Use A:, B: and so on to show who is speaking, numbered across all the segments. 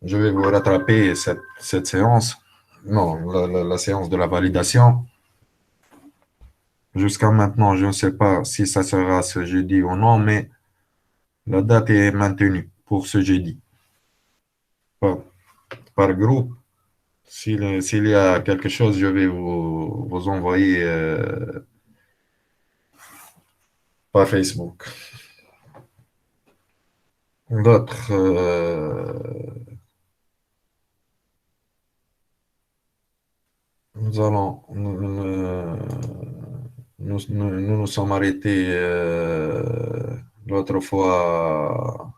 A: Je vais vous rattraper cette séance. Non, la séance de la validation. Jusqu'à maintenant, je ne sais pas si ça sera ce jeudi ou non, mais la date est maintenue pour ce jeudi. Par, par groupe, s'il y a quelque chose, je vais vous envoyer par Facebook. D'autres, nous allons, nous sommes arrêtés l'autre fois.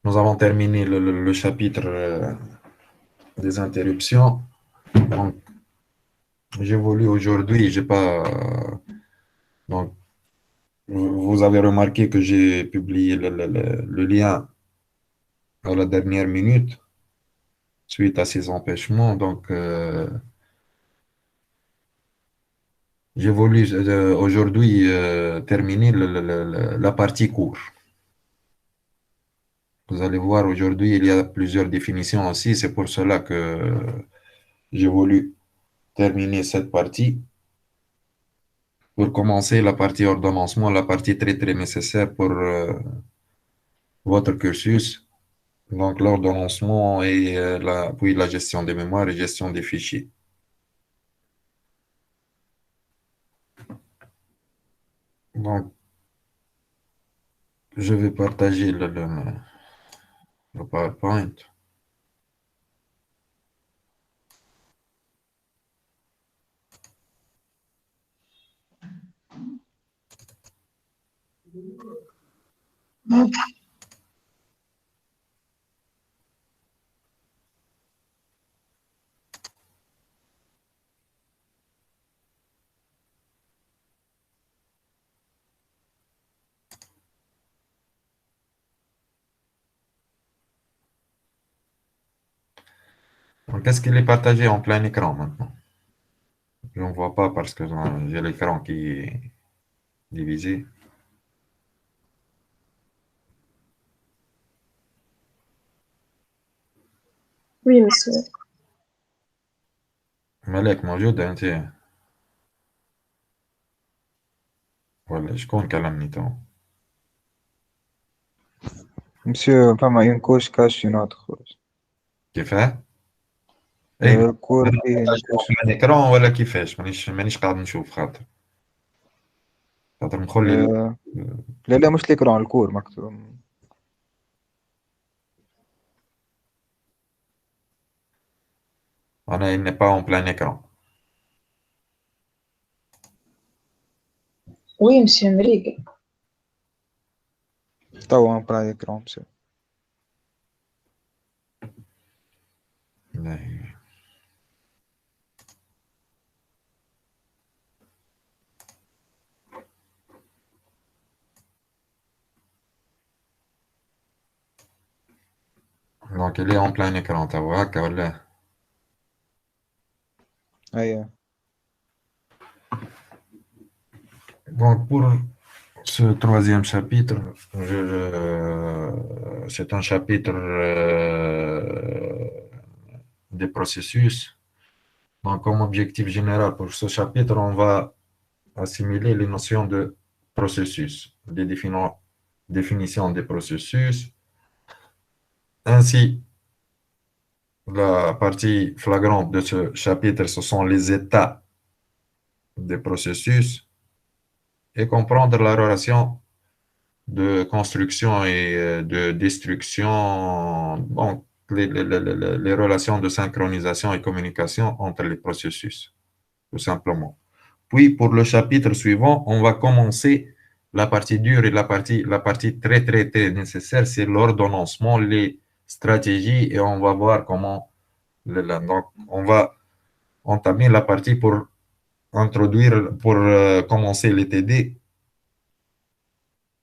A: Nous avons terminé le chapitre des interruptions. Donc, j'ai voulu aujourd'hui, j'ai pas. Donc, vous avez remarqué que j'ai publié le lien à la dernière minute suite à ces empêchements. Donc, j'ai voulu aujourd'hui terminer la partie cours. Vous allez voir, aujourd'hui, il y a plusieurs définitions aussi. C'est pour cela que j'ai voulu terminer cette partie pour commencer la partie ordonnancement, la partie très, très nécessaire pour votre cursus. Donc, l'ordonnancement et puis la gestion des mémoires et gestion des fichiers. Donc, je vais partager le PowerPoint. Donc, est-ce qu'il est partagé en plein écran maintenant? Je ne vois pas parce que j'ai l'écran qui est divisé.
B: Oui, monsieur.
A: مالك موجود أنت؟ ولا شكون كلمني تو؟
C: Monsieur, فما une couche cache une autre.
A: كيفاه؟ اي
C: الكور فيه une couche.
A: بلان اكران ولا كيفاش؟ مانيش قاعد نشوف خاطر ندخل لي
C: لا لا مش l'écran الكور مكتوب.
A: انا il n'est pas en plein écran.
B: Oui, monsieur Merigue.
C: توا en plein écran monsieur.
A: Donc il est en plein écran توا هكا ولا؟
C: أيه.
A: Donc pour ce troisième chapitre, c'est un chapitre des processus. Donc comme objectif général pour ce chapitre, on va assimiler les notions de processus, des définitions des processus. Ainsi, la partie flagrante de ce chapitre, ce sont les états des processus et comprendre la relation de construction et de destruction, donc les relations de synchronisation et communication entre les processus, tout simplement. Puis, pour le chapitre suivant, on va commencer la partie dure et la partie très, très, très nécessaire, c'est l'ordonnancement, les stratégies, et on va voir comment, donc, on va entamer la partie pour introduire, pour commencer les TD.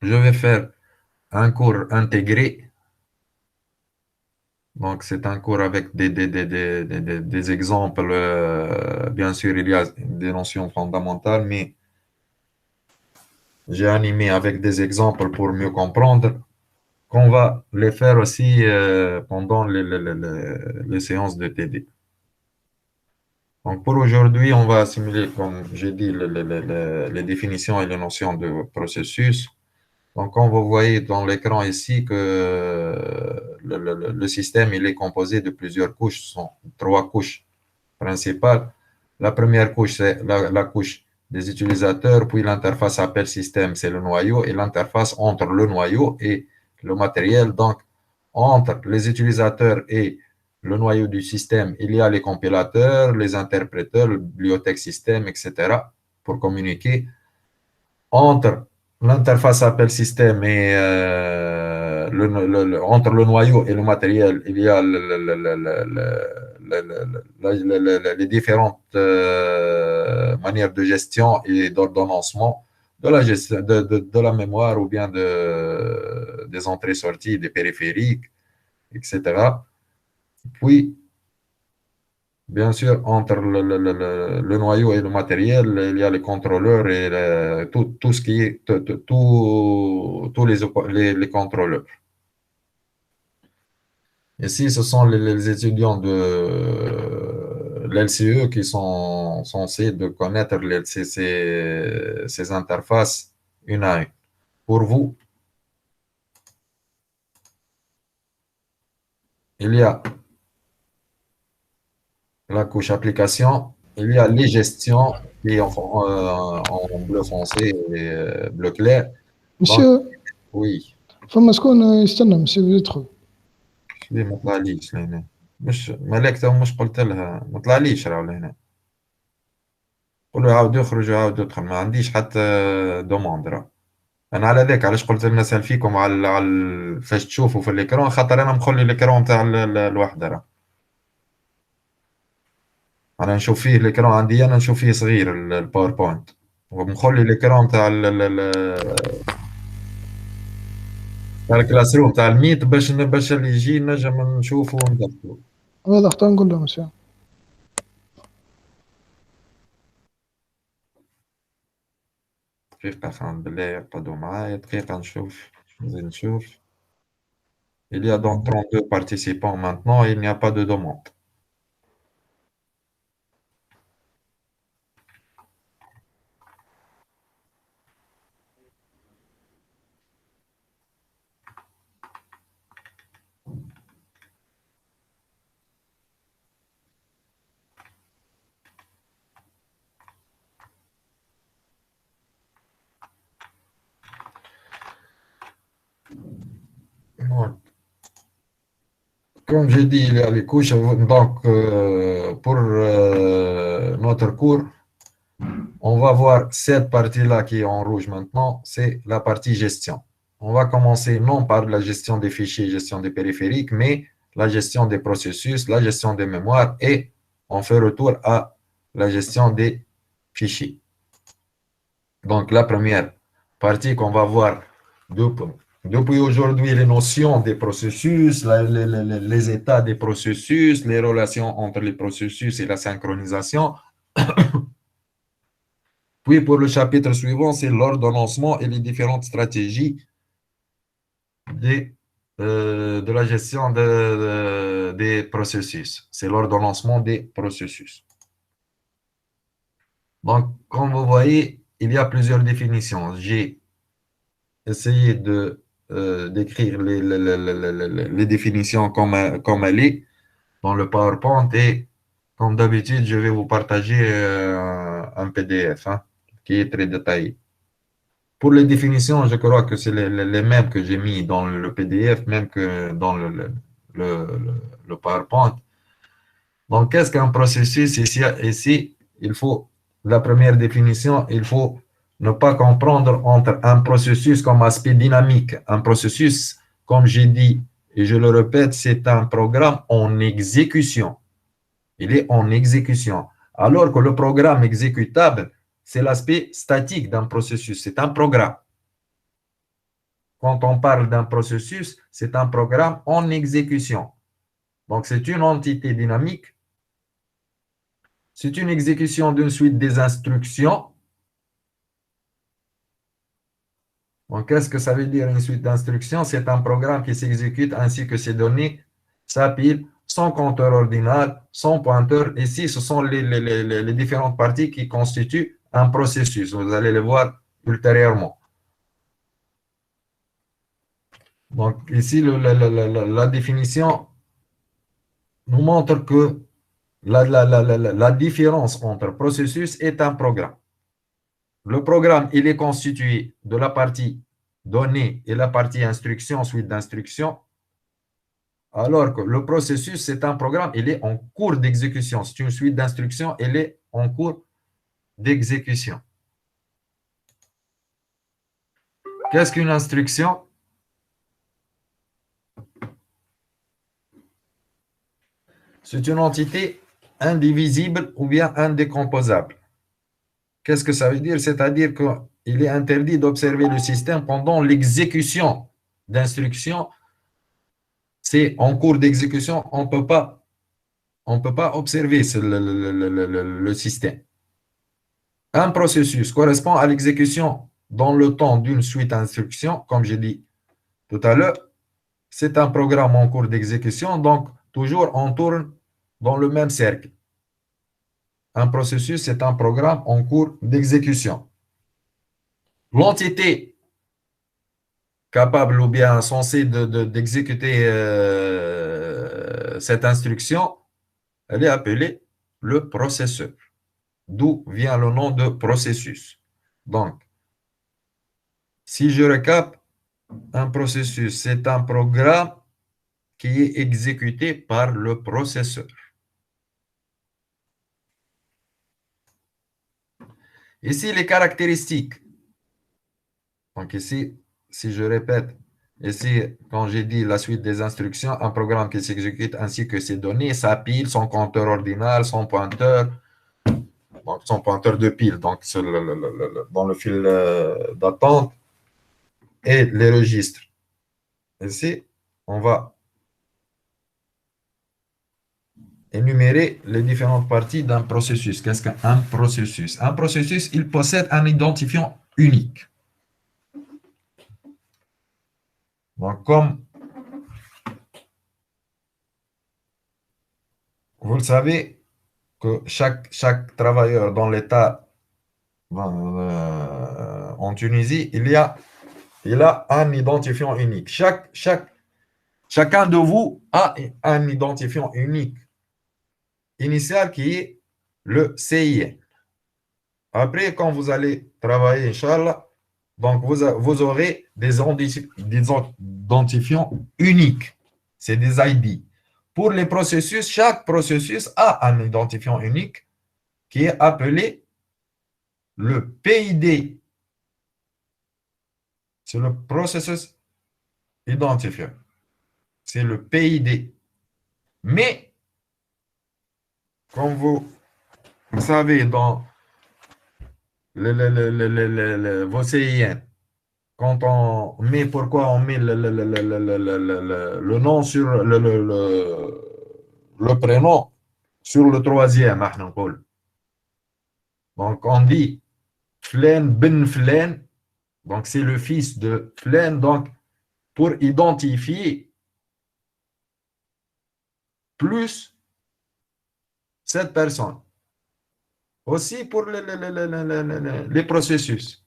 A: Je vais faire un cours intégré. Donc, c'est un cours avec des exemples. Bien sûr, il y a des notions fondamentales, mais j'ai animé avec des exemples pour mieux comprendre. qu'on va les faire aussi pendant les séances de TD. Donc pour aujourd'hui, on va assimiler, comme j'ai dit, les définitions et les notions de processus. Donc, comme vous voyez dans l'écran ici, que le système il est composé de plusieurs couches, ce sont trois couches principales. La première couche, c'est la couche des utilisateurs, puis l'interface appel système, c'est le noyau, et l'interface entre le noyau et le matériel. Donc, entre les utilisateurs et le noyau du système, il y a les compilateurs, les interpréteurs, le bibliothèque système, etc. pour communiquer. Entre l'interface appel système et entre le noyau et le matériel, il y a les différentes manières de gestion et d'ordonnancement de la gestion de la mémoire ou bien des entrées-sorties, des périphériques, etc. Puis, bien sûr, entre le noyau et le matériel, il y a les contrôleurs et tout ce qui est, tous les contrôleurs. Ici, ce sont les étudiants de l'LCE qui sont censés de connaître ces interfaces une à une. Pour vous, il y a la couche application, il y a les gestions qui est en bleu foncé et bleu clair. Donc,
D: مسيو
A: oui,
D: فما شكون يستنى مسيو يدخل.
A: ليه ما طلعليش لهنا؟ مش ملاك تو مش قلت لها ما طلعليش راهو لهنا. قول له عاود يخرج وعاود يدخل، ما عنديش حتى دوموند راه. انا على ذاك علاش قلت لنا نسال فيكم فاش تشوفوا في الاكران، خاطر انا مخلي الاكران تاع الوحده راه. انا نشوف فيه الاكران عندي، انا نشوف فيه صغير الباوربوينت، ومخلي الاكران تاع الكلاس روم تاع الميت باش اللي يجي نجم نشوفه وندخله.
D: واضح تنقول له مسيو.
A: دقيقة خان بالله يرقدوا معايا دقيقة نشوف. نشوف. Il y a donc 32 participants maintenant et il n'y a pas de demande. Donc, comme j'ai dit, il y a les couches. Donc, pour notre cours, on va voir cette partie-là qui est en rouge maintenant, c'est la partie gestion. On va commencer non par la gestion des fichiers, gestion des périphériques, mais la gestion des processus, la gestion des mémoires et on fait retour à la gestion des fichiers. Donc, la première partie qu'on va voir depuis aujourd'hui, les notions des processus, les états des processus, les relations entre les processus et la synchronisation. Puis, pour le chapitre suivant, c'est l'ordonnancement et les différentes stratégies de la gestion des processus. C'est l'ordonnancement des processus. Donc, comme vous voyez, il y a plusieurs définitions. J'ai essayé d'écrire les définitions comme elle est dans le PowerPoint et comme d'habitude, je vais vous partager un PDF qui est très détaillé. Pour les définitions, je crois que c'est les mêmes que j'ai mis dans le PDF, même que dans le PowerPoint. Donc, qu'est-ce qu'un processus? Ici, il faut, la première définition, il faut ne pas comprendre entre un processus comme aspect dynamique. Un processus, comme j'ai dit, et je le répète, c'est un programme en exécution. Il est en exécution. Alors que le programme exécutable, c'est l'aspect statique d'un processus. C'est un programme. Quand on parle d'un processus, c'est un programme en exécution. Donc, c'est une entité dynamique. C'est une exécution d'une suite des instructions Donc, qu'est-ce que ça veut dire une suite d'instructions? C'est un programme qui s'exécute ainsi que ses données s'appilent sans compteur ordinal, sans pointeur. Ici, ce sont les différentes parties qui constituent un processus. Vous allez le voir ultérieurement. Donc, ici, la définition nous montre que la différence entre processus est un programme. Le programme, il est constitué de la partie donnée et la partie instruction, suite d'instructions, alors que le processus, c'est un programme, il est en cours d'exécution. C'est une suite d'instructions, elle est en cours d'exécution. Qu'est-ce qu'une instruction? C'est une entité indivisible ou bien indécomposable. Qu'est-ce que ça veut dire? C'est-à-dire qu'il est interdit d'observer le système pendant l'exécution d'instructions. C'est en cours d'exécution, on ne peut pas observer le système. Un processus correspond à l'exécution dans le temps d'une suite d'instructions, comme j'ai dit tout à l'heure. C'est un programme en cours d'exécution, donc toujours on tourne dans le même cercle. Un processus, c'est un programme en cours d'exécution. L'entité capable ou bien censée d'exécuter cette instruction, elle est appelée le processeur. D'où vient le nom de processus. Donc, si je récap, un processus, c'est un programme qui est exécuté par le processeur. Ici, les caractéristiques. Donc ici, si je répète, ici, quand j'ai dit la suite des instructions, un programme qui s'exécute ainsi que ses données, sa pile, son compteur ordinal, son pointeur, donc son pointeur de pile, donc dans le fil d'attente, et les registres. Ici, on va énumérer les différentes parties d'un processus. Qu'est-ce qu'un processus? Un processus, il possède un identifiant unique. Donc, comme vous le savez, que chaque travailleur dans l'État en Tunisie, il a un identifiant unique. Chacun de vous a un identifiant unique initial qui est le CIN. Après, quand vous allez travailler, Inch'Allah, donc vous aurez des identifiants uniques. C'est des ID. Pour les processus, chaque processus a un identifiant unique qui est appelé le PID. C'est le processus identifiant. C'est le PID. Mais, comme vous savez, dans vos CIN, quand on met, pourquoi on met le nom sur le prénom sur le troisième, donc on dit Flen ben Flen, donc c'est le fils de Flen, donc pour identifier plus cette personne. Aussi pour les processus.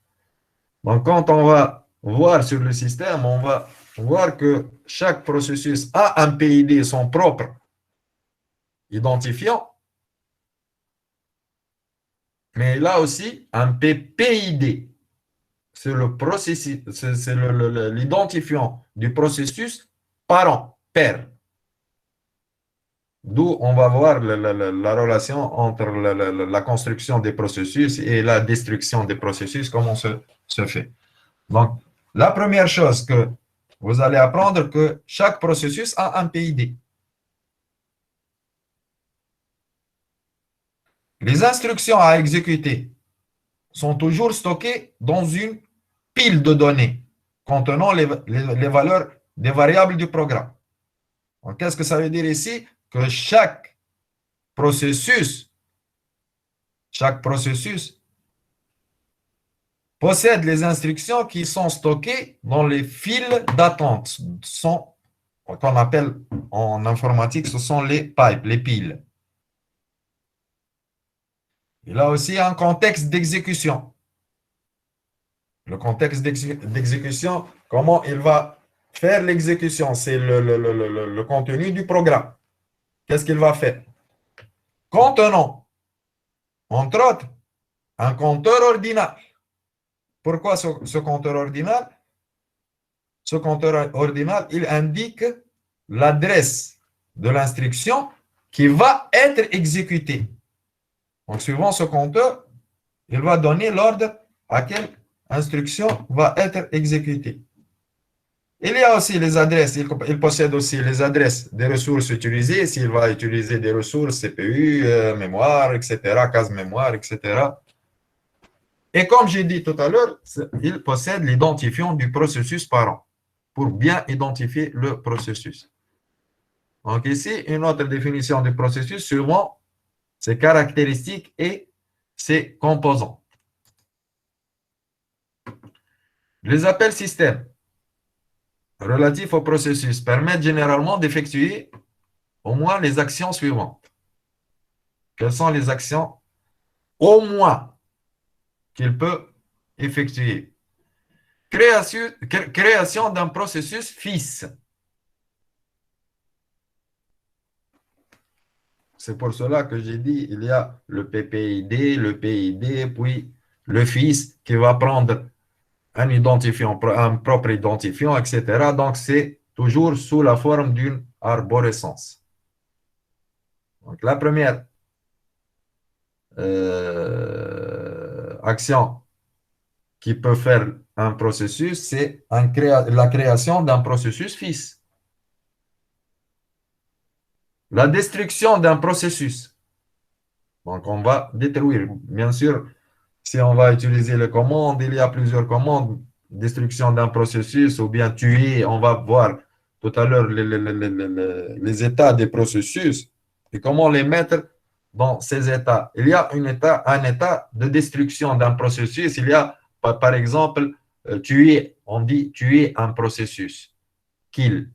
A: Donc, quand on va voir sur le système, on va voir que chaque processus a un PID, son propre identifiant, mais il a aussi un PID. C'est le processus, c'est l'identifiant du processus parent, père. D'où on va voir la relation entre la construction des processus et la destruction des processus, comment se fait. Donc, la première chose que vous allez apprendre, que chaque processus a un PID. Les instructions à exécuter sont toujours stockées dans une pile de données contenant les valeurs des variables du programme. Qu'est-ce que ça veut dire ici? Que chaque processus possède les instructions qui sont stockées dans les files d'attente. Qu'on appelle en informatique, ce sont les pipes, les piles. Il a aussi un contexte d'exécution. Le contexte d'exécution, comment il va faire l'exécution, c'est le contenu du programme. Qu'est-ce qu'il va faire? Contenant, entre autres, un compteur ordinal. Pourquoi ce compteur ordinal? Ce compteur ordinal, il indique l'adresse de l'instruction qui va être exécutée. Donc, suivant ce compteur, il va donner l'ordre à quelle instruction va être exécutée. Il y a aussi les adresses, il possède aussi les adresses des ressources utilisées, s'il va utiliser des ressources CPU, mémoire, etc., case mémoire, etc. Et comme j'ai dit tout à l'heure, il possède l'identifiant du processus parent pour bien identifier le processus. Donc ici, une autre définition du processus suivant ses caractéristiques et ses composants. Les appels système relatifs au processus permettent généralement d'effectuer au moins les actions suivantes. Quelles sont les actions au moins qu'il peut effectuer? Création d'un processus fils. C'est pour cela que j'ai dit, il y a le PPID, le PID, puis le fils qui va prendre un identifiant, un propre identifiant, etc. Donc, c'est toujours sous la forme d'une arborescence. Donc, la première action qui peut faire un processus, c'est la création d'un processus fils. La destruction d'un processus. Donc, on va détruire. Bien sûr, si on va utiliser les commandes, il y a plusieurs commandes. Destruction d'un processus ou bien tuer. On va voir tout à l'heure les états des processus et comment les mettre dans ces états. Il y a un état de destruction d'un processus. Il y a, par exemple, tuer. On dit tuer un processus. Kill.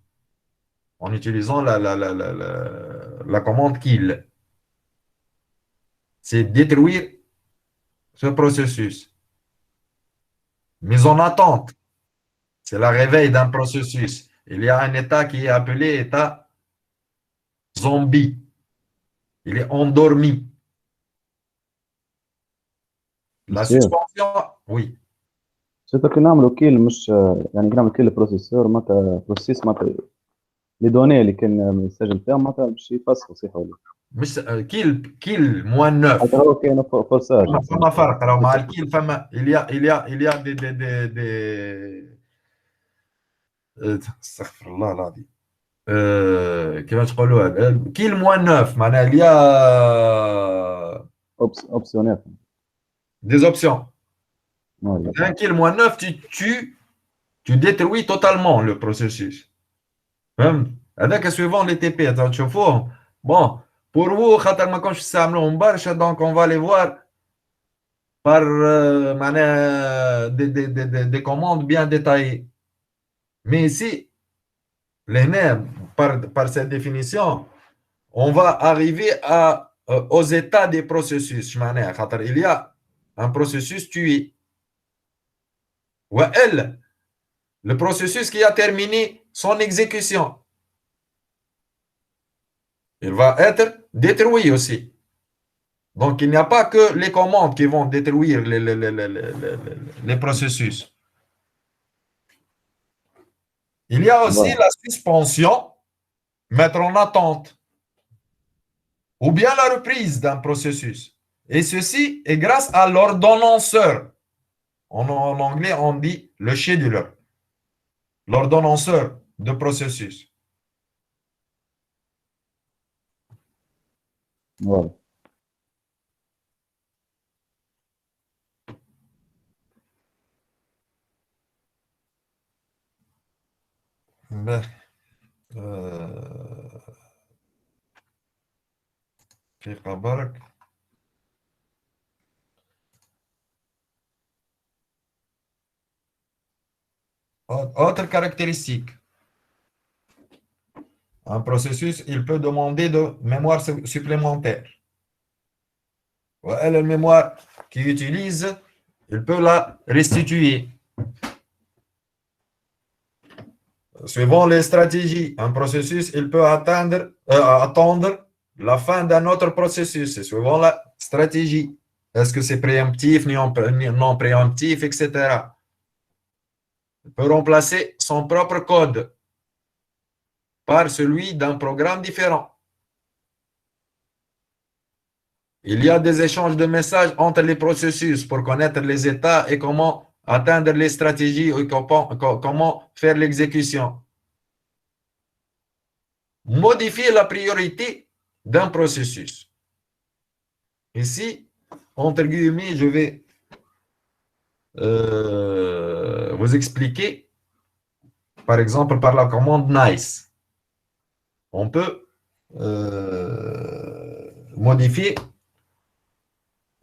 A: En utilisant la commande kill. C'est détruire ce processus. Mise en attente, c'est le réveil d'un processus. Il y a un état qui est appelé état zombie. Il est endormi. La
E: مسيو
A: suspension, oui.
E: سيتو كي نعملوا كيل مش يعني كي نعمل كيل بروسيسور معناتها بروسيس معناتها لي دوني اللي كان يسجل فيهم معناتها باش يفسخوا صحيح ولا
A: مش kill moins 9.
E: حتى هو كاين فورساج
A: فما فرق راه مع الكيل فما il y a des استغفر الله العظيم. كيفاش تقولوها كيل موان 9 معناها il y a
E: اوبسيونيل
A: des options.
E: ولا
A: Un kill moins 9, tu détruis totalement le processus. فهمت؟ هذاك suivant les TP تشوفوهم. Bon, pour vous, خاطر ما كنتش تستعملوهم برشا donc on va les voir par معناها des commandes bien détaillées. Mais ici, par cette définition, on va arriver aux états des processus. معناها خاطر il y a un processus tué. وإلا le processus qui a terminé son exécution. Il va être détruit aussi. Donc, il n'y a pas que les commandes qui vont détruire les processus. Il y a aussi
E: Voilà.
A: la suspension, mettre en attente, ou bien la reprise d'un processus. Et ceci est grâce à l'ordonnanceur. En anglais, on dit le scheduler, l'ordonnanceur de processus.
E: فوالا
A: Ben, دقيقة برك. autre caractéristique. Un processus, il peut demander de mémoire supplémentaire. La mémoire qu'il utilise, il peut la restituer. Suivant les stratégies, un processus, il peut attendre la fin d'un autre processus. C'est suivant la stratégie. Est-ce que c'est préemptif, non préemptif, etc. Il peut remplacer son propre code par celui d'un programme différent. Il y a des échanges de messages entre les processus pour connaître les états et comment atteindre les stratégies et comment faire l'exécution. Modifier la priorité d'un processus. Ici, entre guillemets, je vais vous expliquer, par exemple, par la commande nice. On peut modifier.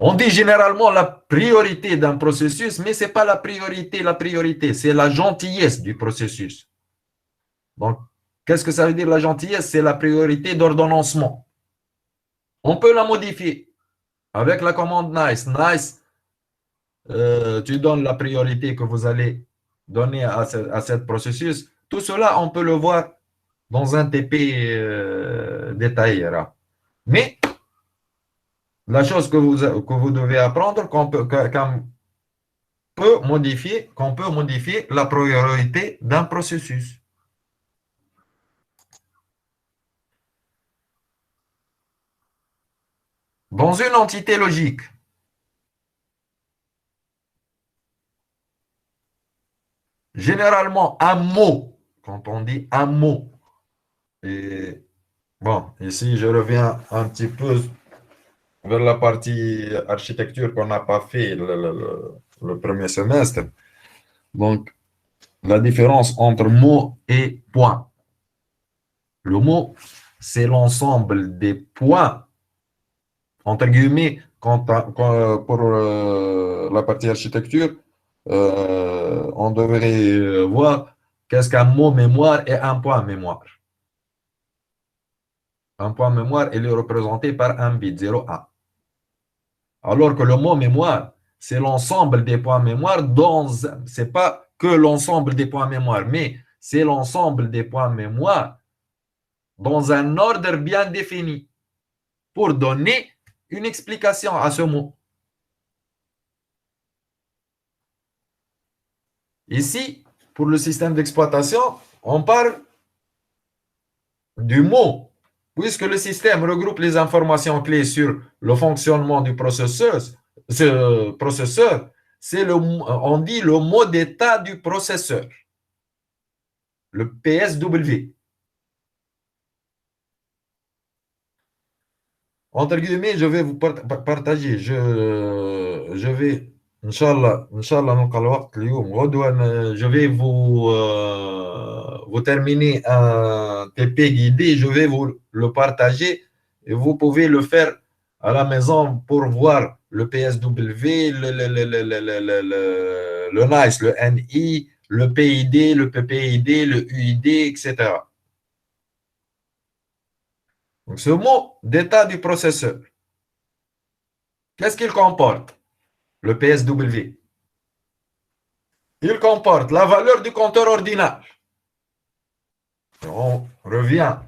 A: On dit généralement la priorité d'un processus, mais ce n'est pas la priorité, c'est la gentillesse du processus. Donc, qu'est-ce que ça veut dire la gentillesse? C'est la priorité d'ordonnancement. On peut la modifier avec la commande nice. Nice, tu donnes la priorité que vous allez donner à ce processus. Tout cela, on peut le voir dans un détaillé là. Mais la chose que vous devez apprendre, qu'on peut modifier la priorité d'un processus. Dans une entité logique, généralement, un mot, quand on dit un mot, et bon, ici je reviens un petit peu vers la partie architecture qu'on n'a pas fait le premier semestre. Donc, la différence entre mot et point. Le mot, c'est l'ensemble des points, entre guillemets, pour la partie architecture, on devrait voir qu'est-ce qu'un mot mémoire et un point mémoire. Un point mémoire, il est représenté par un bit, 0, 1. Alors que le mot mémoire, c'est l'ensemble des points mémoire c'est pas que l'ensemble des points mémoire, mais c'est l'ensemble des points mémoire dans un ordre bien défini pour donner une explication à ce mot. Ici, pour le système d'exploitation, on parle du mot. Puisque le système regroupe les informations clés sur le fonctionnement du processeur, on dit le mot d'état du processeur, le PSW. Entre guillemets, je vais vous partager, je vais, Inch'Allah, je vais vous terminer un TP guidé, je vais vous le partager et vous pouvez le faire à la maison pour voir le PSW, le NICE, le NI, le PID, le PPID, le UID, etc. Donc, ce mot d'état du processeur, qu'est-ce qu'il comporte? Le PSW. Il comporte la valeur du compteur ordinal. On revient.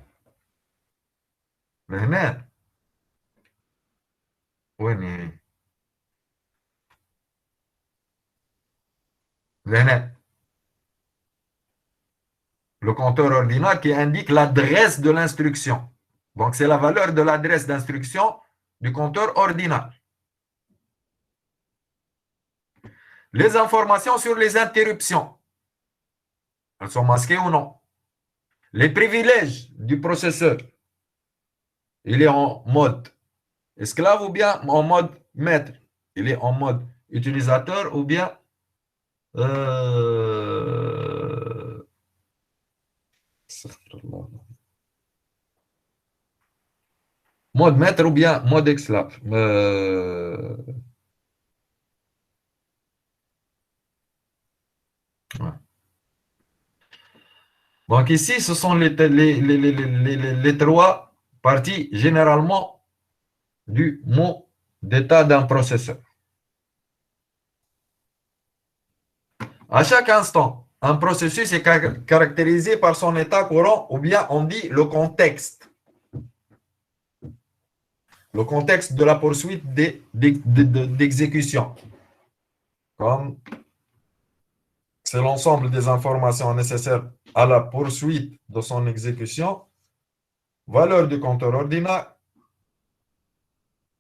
A: Le compteur ordinal qui indique l'adresse de l'instruction. Donc, c'est la valeur de l'adresse d'instruction du compteur ordinal. Les informations sur les interruptions. Elles sont masquées ou non? Les privilèges du processeur. Il est en mode esclave ou bien en mode maître. Il est en mode utilisateur ou bien mode maître ou bien mode esclave. Ouais. Donc ici, ce sont les trois parties généralement du mot d'état d'un processeur. À chaque instant, un processus est caractérisé par son état courant, ou bien on dit le contexte. Le contexte de la poursuite d'exécution. Comme c'est l'ensemble des informations nécessaires à la poursuite de son exécution, valeur du compteur ordinaire,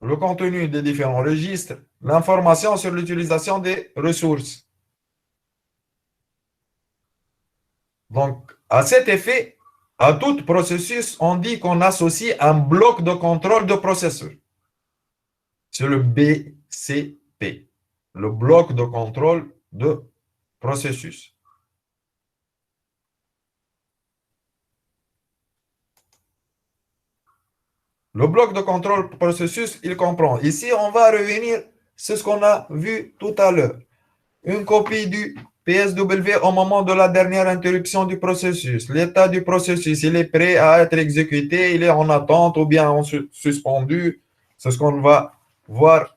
A: le contenu des différents registres, l'information sur l'utilisation des ressources. Donc, à cet effet, à tout processus, on dit qu'on associe un bloc de contrôle de processeur. C'est le BCP, le bloc de contrôle de processus. Le bloc de contrôle processus, il comprend. Ici, on va revenir sur ce qu'on a vu tout à l'heure. Une copie du PSW au moment de la dernière interruption du processus. L'état du processus, il est prêt à être exécuté, il est en attente ou bien en suspendu. C'est ce qu'on va voir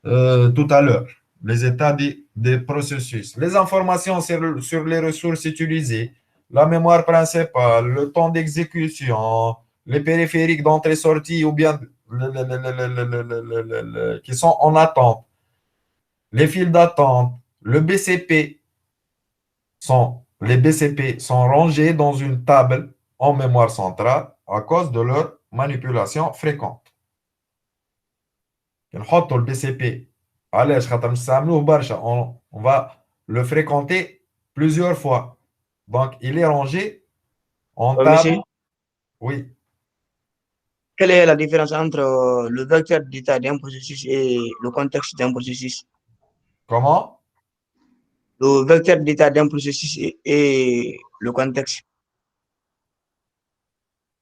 A: tout à l'heure. Les états des processus. Les informations sur les ressources utilisées, la mémoire principale, le temps d'exécution, les périphériques d'entrée-sortie ou bien qui sont en attente, les files d'attente, le BCP les BCP sont rangés dans une table en mémoire centrale à cause de leur manipulation fréquente. نحط le BCP علاش خاطر نستعملوه برشا on va le fréquenter plusieurs fois. Donc il est rangé en table.
F: Monsieur,
A: Oui.
F: quelle est la différence entre le vecteur d'état d'un processus et le contexte d'un processus?
A: Comment?
F: Le vecteur d'état d'un processus et le contexte.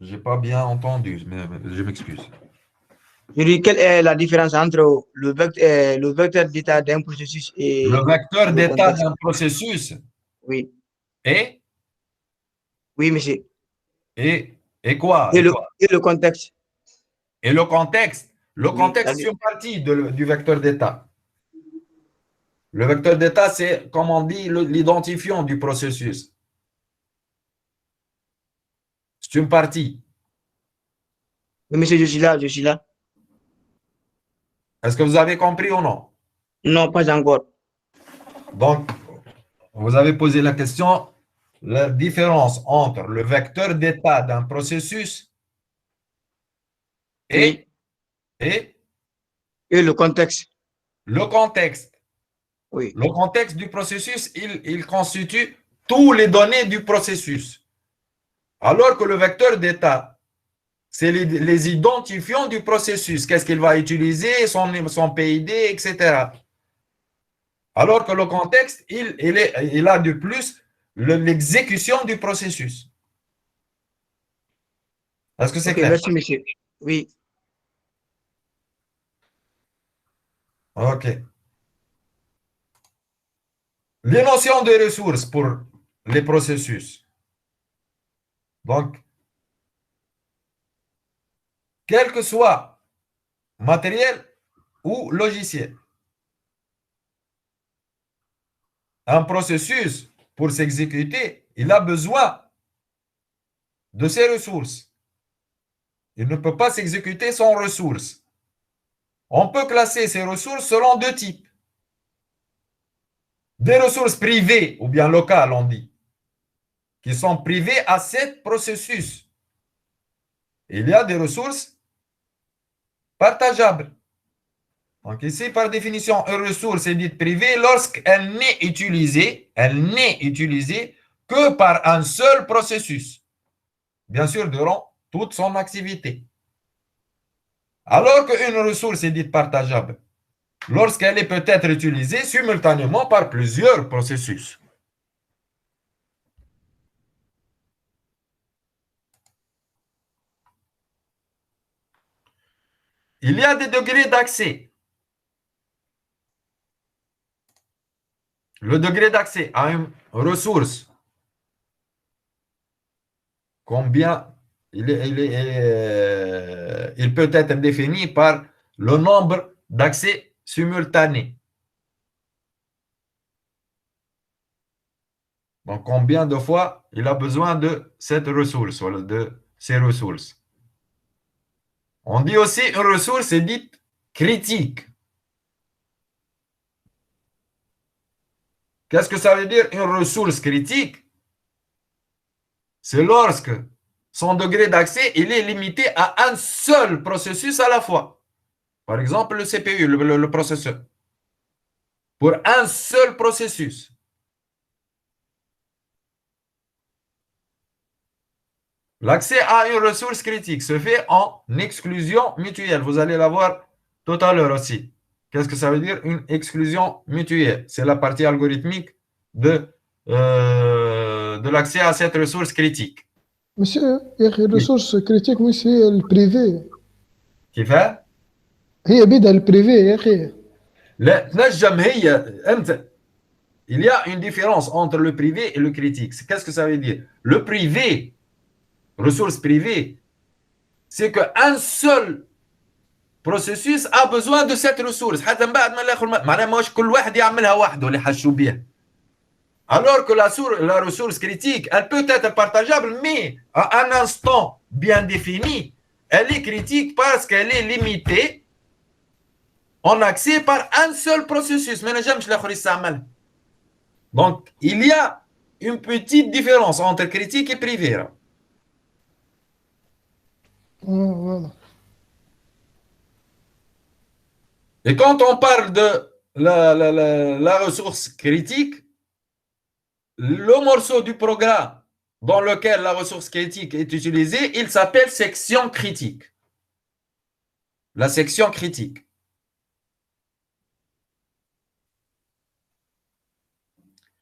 A: J'ai pas bien entendu, mais je m'excuse.
F: Je dis, quelle est la différence entre le vecteur d'état d'un processus et
A: Le vecteur
F: le
A: d'état
F: contexte?
A: d'un processus
F: Oui,
A: est
F: oui, monsieur.
A: et quoi?
F: Et le contexte.
A: Et le contexte. Le
F: Oui,
A: contexte, c'est une partie du vecteur d'état. Le vecteur d'état, c'est, comme on dit, l'identifiant du processus. C'est une partie.
F: oui, monsieur, je suis là, je suis là.
A: Est-ce que vous avez compris ou non?
F: Non, pas encore.
A: Donc, vous avez posé la question, la différence entre le vecteur d'état d'un processus
F: Oui,
A: et
F: et le contexte.
A: le contexte.
F: Oui,
A: Le contexte du processus, il constitue toutes les données du processus. Alors que le vecteur d'état, c'est les identifiants du processus. Qu'est-ce qu'il va utiliser, son PID, etc. Alors que le contexte, il a de plus l'exécution du processus. Est-ce que c'est
F: ok,
A: clair?
F: merci, monsieur. Oui,
A: OK. Les notions de ressources pour les processus. Donc, quel que soit matériel ou logiciel, un processus, pour s'exécuter, il a besoin de ses ressources. Il ne peut pas s'exécuter sans ressources. On peut classer ces ressources selon deux types. Des ressources privées ou bien locales, on dit, qui sont privées à cet processus. Il y a des ressources partageables. Donc ici, par définition, une ressource est dite privée lorsqu'elle n'est utilisée, que par un seul processus. Bien sûr, durant toute son activité. Alors qu'une ressource est dite partageable lorsqu'elle est peut-être utilisée simultanément par plusieurs processus. Il y a des degrés d'accès. Le degré d'accès à une ressource combien il peut être défini par le nombre d'accès simultanés. Donc, combien de fois il a besoin de cette ressource, ou de ces ressources. On dit aussi une ressource est dite critique. Qu'est-ce que ça veut dire une ressource critique? C'est lorsque son degré d'accès il est limité à un seul processus à la fois. Par exemple, le CPU, le processeur. Pour un seul processus. L'accès à une ressource critique se fait en exclusion mutuelle. Vous allez la voir tout à l'heure aussi. Qu'est-ce que ça veut dire une exclusion mutuelle? C'est la partie algorithmique de l'accès à cette ressource critique.
D: Monsieur, يا أخي الريسورس كريتيك مش هي البريفي.
A: كيف؟
D: هي بدها البريفي يا أخي.
A: لا تنجم هي أنت. Il y a une différence entre le privé et le critique. Qu'est-ce que ça veut dire? Le privé, ressource privée, c'est qu'un seul processus a besoin de cette ressource. حتى من بعد ما الآخر معناها ماهوش كل واحد يعملها وحده اللي حشوا بها. Alors que la ressource critique, elle peut être partageable, mais à un instant bien défini, elle est critique parce qu'elle est limitée en accès par un seul processus. Donc, il y a une petite différence entre critique et privé.
D: Voilà.
A: Et quand on parle de la ressource critique, le morceau du programme dans lequel la ressource critique est utilisée, il s'appelle section critique. La section critique.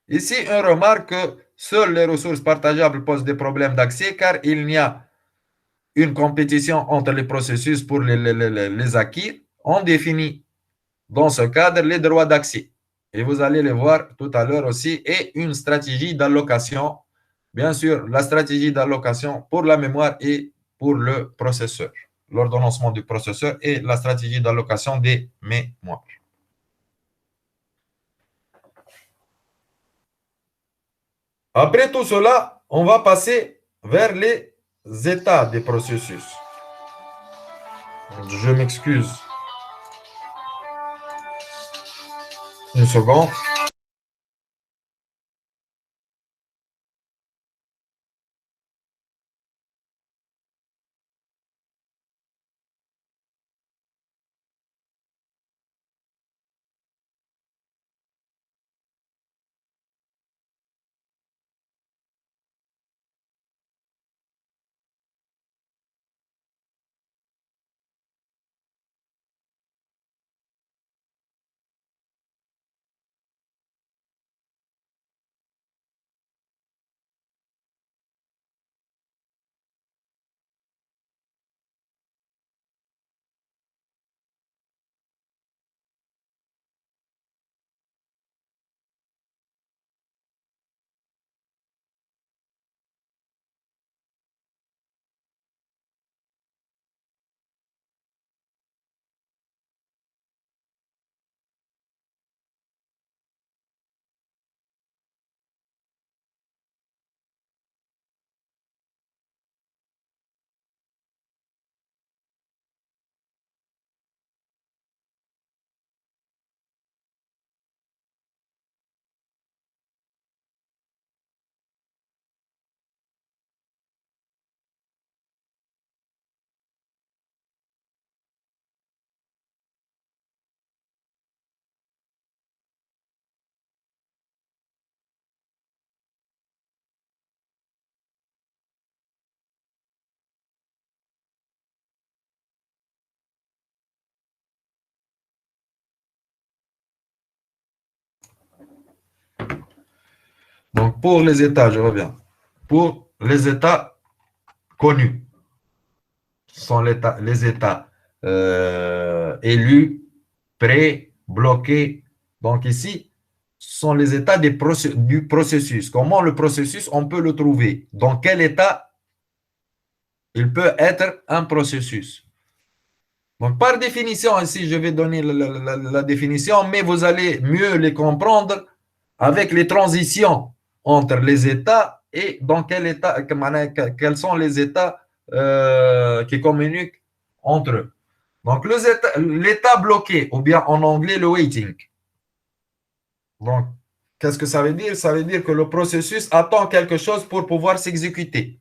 A: Ici, on remarque que seules les ressources partageables posent des problèmes d'accès car il y a une compétition entre les processus pour les acquis. On définit dans ce cadre les droits d'accès. Et vous allez les voir tout à l'heure aussi, et une stratégie d'allocation. Bien sûr, la stratégie d'allocation pour la mémoire et pour le processeur. L'ordonnancement du processeur et la stratégie d'allocation des mémoires. Après tout cela, on va passer vers les états des processus. Je m'excuse. Une seconde. Donc, pour les états, je reviens. Pour les états connus, ce sont les états élus, prêts, bloqués. Donc, ici, ce sont les états du processus. Comment le processus, on peut le trouver? Dans quel état il peut être un processus. Donc, par définition, ici, je vais donner la définition, mais vous allez mieux les comprendre avec les transitions entre les états et dans quel état, quels sont les états qui communiquent entre eux. Donc, l'état bloqué, ou bien en anglais, le waiting. Donc, qu'est-ce que ça veut dire? Ça veut dire que le processus attend quelque chose pour pouvoir s'exécuter.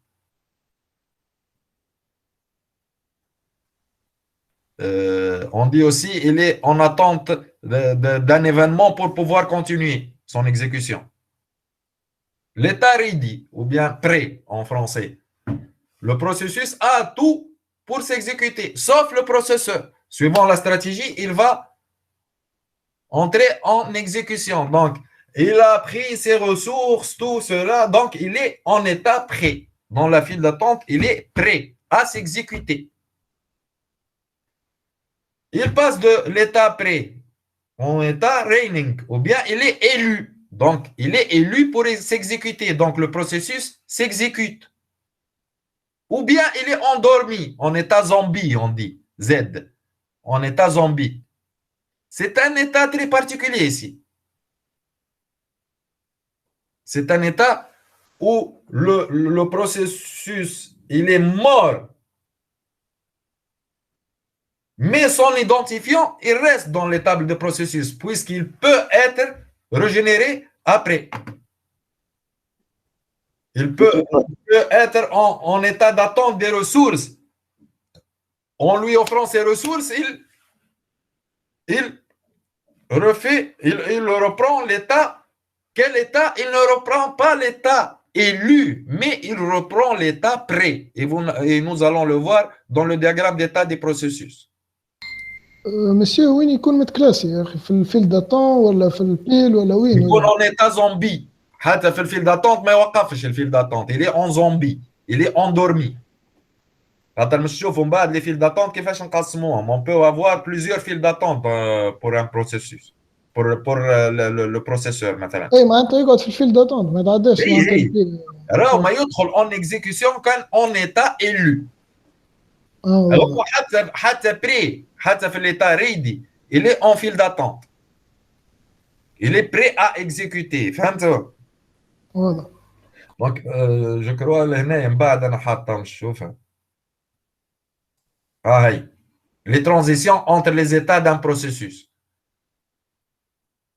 A: On dit aussi il est en attente d'un événement pour pouvoir continuer son exécution. L'état ready, ou bien prêt en français. Le processus a tout pour s'exécuter, sauf le processeur. Suivant la stratégie, il va entrer en exécution. Donc, il a pris ses ressources, tout cela. Donc, il est en état prêt. Dans la file d'attente, il est prêt à s'exécuter. Il passe de l'état prêt en état reigning, ou bien il est élu. Donc, il est élu pour s'exécuter. Donc, le processus s'exécute. Ou bien il est endormi, en état zombie, on dit, Z, en état zombie. C'est un état très particulier ici. C'est un état où le processus, il est mort. Mais son identifiant, il reste dans l'état de processus, puisqu'il peut être régénéré après. Il peut être en état d'attente des ressources. En lui offrant ses ressources, il reprend l'état. Quel état? Il ne reprend pas l'état élu, mais il reprend l'état prêt. Et nous allons le voir dans le diagramme d'état des processus.
D: مسيو وين يكون متكلاسي يا اخي في الفيل داتون ولا في البيل ولا وين؟
A: يكون en état zombie. حتى في الفيل داتونت ما يوقفش الفيل داتونت. Il est en zombie. Il est endormi. خاطر مش تشوفوا من بعد لي فيل داتونت كيفاش نقسموهم. On peut avoir plusieurs files d'attente pour un processus. pour le processeur مثلا.
D: اي معناتها يقعد في الفيل داتونت ما يتعداش معناتها البيل.
A: راهو ما يدخل en exécution كان en état élu. هو حتى بري حتى في l'état ready il est en file d'attente. Il est prêt à exécuter. فهمتوا؟
D: واضح.
A: Donc je crois لهنا من بعد انا حاطه نشوفها. هاي les transitions entre les états d'un processus.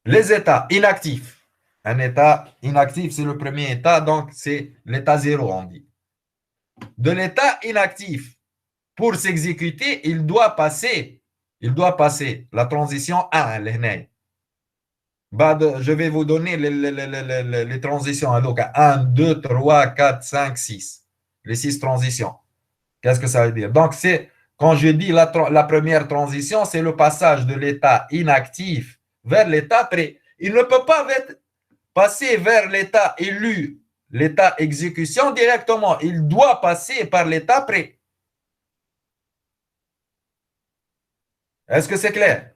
A: Les états inactifs. Un état inactif, c'est le premier état, donc c'est l'état 0, on dit. De l'état inactif, pour s'exécuter, il doit passer la transition 1, je vais vous donner les transitions. Donc 1, 2, 3, 4, 5, 6. Les 6 transitions. Qu'est-ce que ça veut dire? Donc, quand je dis la première transition, c'est le passage de l'état inactif vers l'état prêt. Il ne peut pas passer vers l'état élu, l'état exécution directement. Il doit passer par l'état prêt. Est-ce que c'est clair?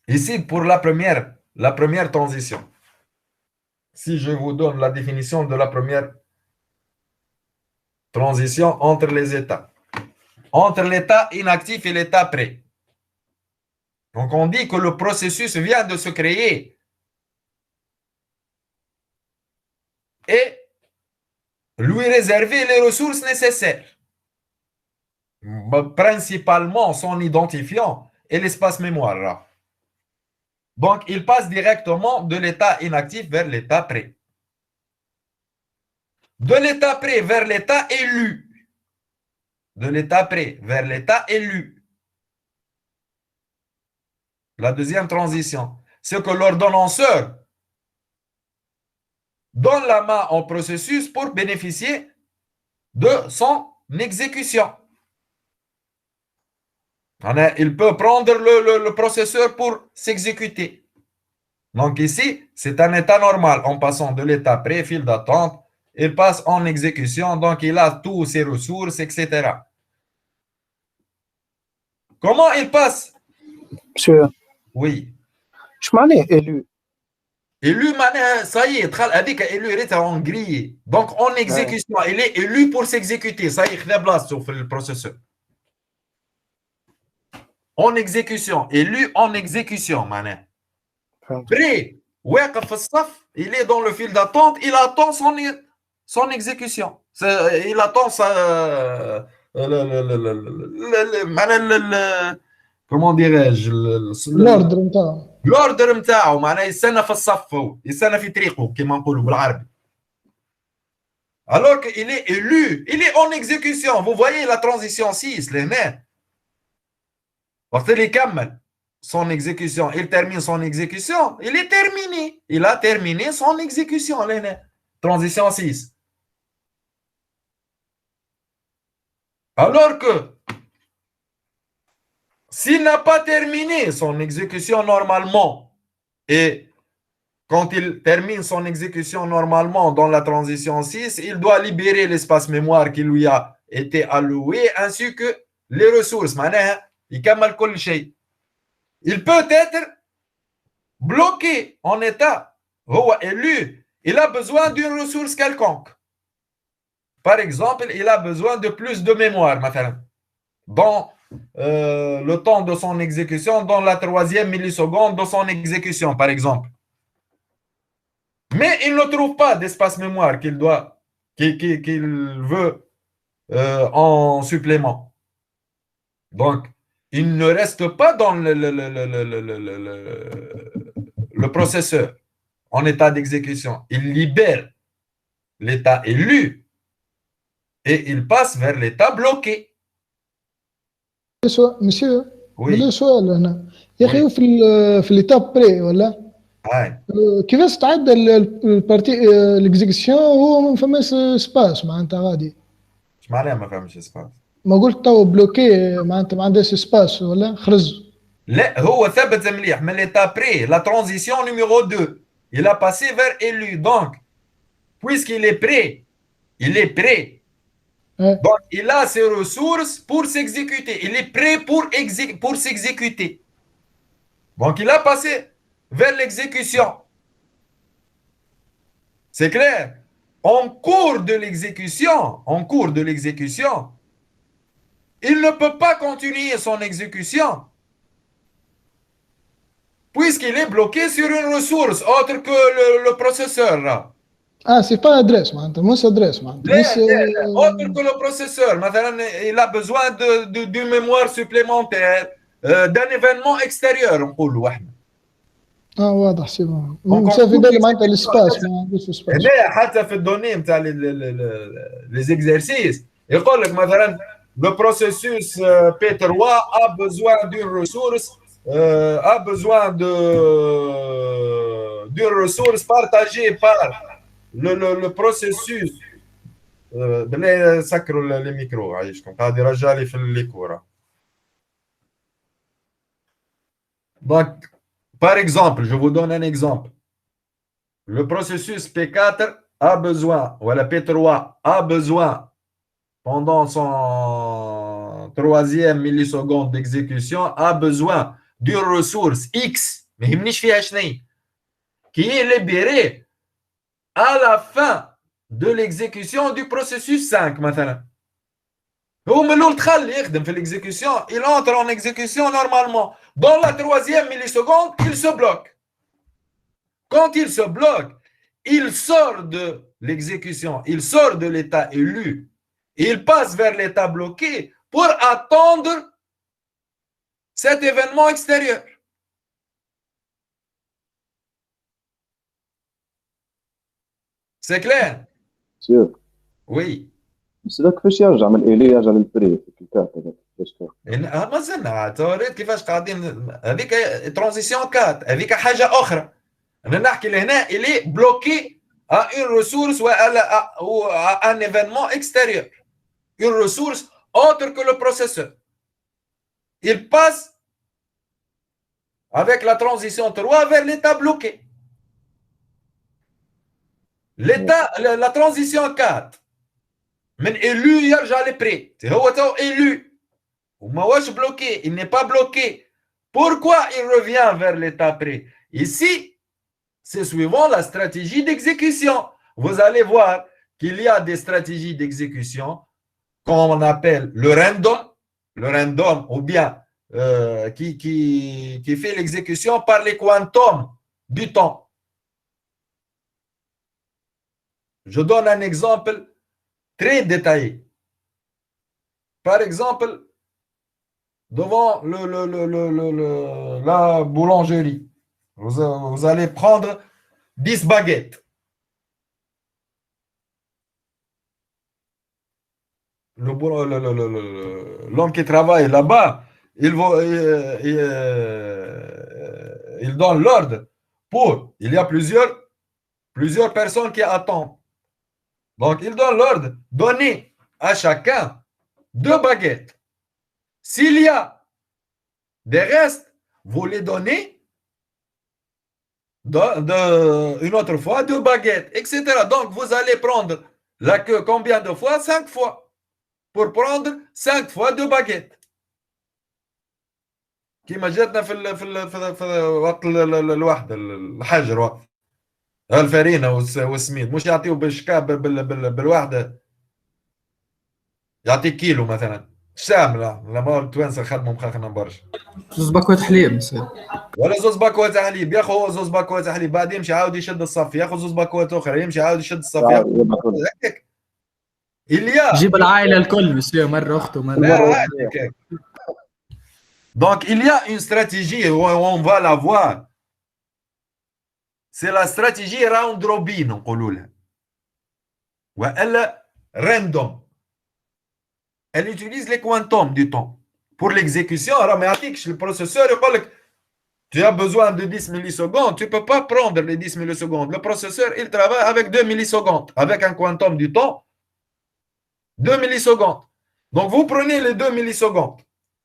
A: Ici, pour la première transition, si je vous donne la définition de la première transition entre les états, entre l'état inactif et l'état prêt. Donc, on dit que le processus vient de se créer et lui réserver les ressources nécessaires, principalement son identifiant et l'espace mémoire. Donc, il passe directement de l'état inactif vers l'état prêt. De l'état prêt vers l'état élu. De l'état prêt vers l'état élu. La deuxième transition, c'est que l'ordonnanceur donne la main au processus pour bénéficier de son exécution. Il peut prendre le processeur pour s'exécuter. Donc ici, c'est un état normal. En passant de l'état prêt, file d'attente, il passe en exécution, donc il a toutes ses ressources, etc. Comment il passe?
G: Monsieur,
A: Oui.
G: je m'en ai élu.
A: Élu, ça y est, avec élu, il est en grille. Donc, en exécution, il est élu pour s'exécuter. Ça y est, il a place sur le processeur. En exécution, élu en exécution, mané. Prêt, il est dans le fil d'attente, il attend son exécution. Il attend sa. Comment dirais-je?
D: الأوردر نتاعو.
A: l'ordre نتاعو معناه يستنى في الصف هو يستنى في طريقه كما نقولوا بالعربي. Alors qu'il est élu, il est en exécution. Vous voyez la transition 6, les nez. وقت اللي يكمل son exécution, il termine son exécution, il est terminé. Il a terminé son exécution, les nez. Transition 6. Alors que s'il n'a pas terminé son exécution normalement, et quand il termine son exécution normalement dans la transition 6, il doit libérer l'espace mémoire qui lui a été alloué, ainsi que les ressources. Il peut être bloqué en état élu. Il a besoin d'une ressource quelconque. Par exemple, il a besoin de plus de mémoire, dans le temps de son exécution, dans la 3e milliseconde de son exécution, par exemple. Mais il ne trouve pas d'espace mémoire qu'il veut en supplément. Donc, il ne reste pas dans le processeur en état d'exécution. Il libère l'état élu et il passe vers l'état bloqué.
D: مسيو
A: Oui.
D: ولا سؤال هنا يا اخي في ليتاب بري ولا كيفاش تعدل البارتي الاكزيكسيون هو ما فماش سباس معناتها غادي
A: اش معناها ما فهمش اسباس
D: ما قلت تو بلوكي معناتها ما عندهاش سباس ولا خرج
A: لا هو ثبت مليح من l'état pré la transition numéro 2 il a passé vers élu donc puisqu'il est prêt donc il a ses ressources pour s'exécuter il est prêt pour s'exécuter donc il a passé vers l'exécution. C'est clair? En cours de l'exécution, il ne peut pas continuer son exécution puisqu'il est bloqué sur une ressource autre que le processeur.
D: c'est pas adresse معناتها مش adresse معناتها
A: autre que le processeur. مثلا il a besoin d'une mémoire supplémentaire, d'un événement extérieur نقولوا احنا.
D: واضح سي بون في بالي معناتها السباس ما عندوش سباس.
A: هنا حتى في الدوني نتاع لي زيكزارسيس يقول لك مثلا le processus P3 a besoin d'une ressource d'une ressource partagée par le processus بلا سكروا الميكرو عايشكم قاعد يرجع لي في الكوره. Donc par exemple, je vous donne un exemple. Le processus P4 a besoin, ou la P3 a besoin, pendant son 3e milliseconde d'exécution, a besoin d'une ressource X, qui est libérée à la fin de l'exécution du processus 5, مثلا. Il entre en exécution normalement. Dans la 3e milliseconde, il se bloque. Quand il se bloque, il sort de l'exécution, il sort de l'état élu, il passe vers l'état bloqué pour attendre cet événement extérieur. C'est clair?
E: Sûr.
A: Oui.
E: بس هذا كيفاش يرجع من الالي يرجع للبري في الكارت هذاك كيفاش
A: ما زلنا توريت كيفاش قاعدين هذيك ترانزيسيون 4 هذيك حاجه اخرى. انا نحكي لهنا il est bloqué à une ressource ou à un événement extérieur, une ressource autre que le processeur. Il passe avec la transition 3 vers l'état bloqué. La transition 4 من élu يرجع لبري هو تو élu وما واش bloqué, il n'est pas bloqué. Pourquoi il revient vers l'état pré? Ici, c'est suivant la stratégie d'exécution. Vous allez voir qu'il y a des stratégies d'exécution qu'on appelle le random ou bien qui fait l'exécution par les quantums du temps. Je donne un exemple très détaillé. Par exemple, devant la boulangerie, vous allez prendre 10 baguettes. L'homme qui travaille là-bas, il donne l'ordre il y a plusieurs personnes qui attendent. Donc, il donne l'ordre, donnez à chacun 2 baguettes. S'il y a des restes, vous les donnez une autre fois 2 baguettes, etc. Donc, vous allez prendre la queue combien de fois? 5 fois. Pour prendre 5 fois 2 baguettes. كما جاتنا في وقت الوحده الحجر الفرينه والسميد مش يعطيو بالشكاب بالوحده يعطيك كيلو مثلا شامله لما التوانسه خدموا مخاخنا برشا
G: زوز باكوات حليب مثلا
A: ولا زوز باكوات حليب ياخذ هو زوز باكوات حليب بعد يمشي عاود يشد الصف ياخذ زوز باكوات اخرى يمشي عاود يشد الصف هكاك
G: جيب العائله الكل مسيو مره اخته مره
A: Donc, il y a une stratégie où on va la voir. C'est la stratégie round robin, on dit. Ou elle random. Elle utilise les quantums du temps. Pour l'exécution, le processeur, tu as besoin de 10 millisecondes, tu ne peux pas prendre les 10 millisecondes. Le processeur, il travaille avec 2 millisecondes, avec un quantum du temps, 2 millisecondes. Donc, vous prenez les 2 millisecondes.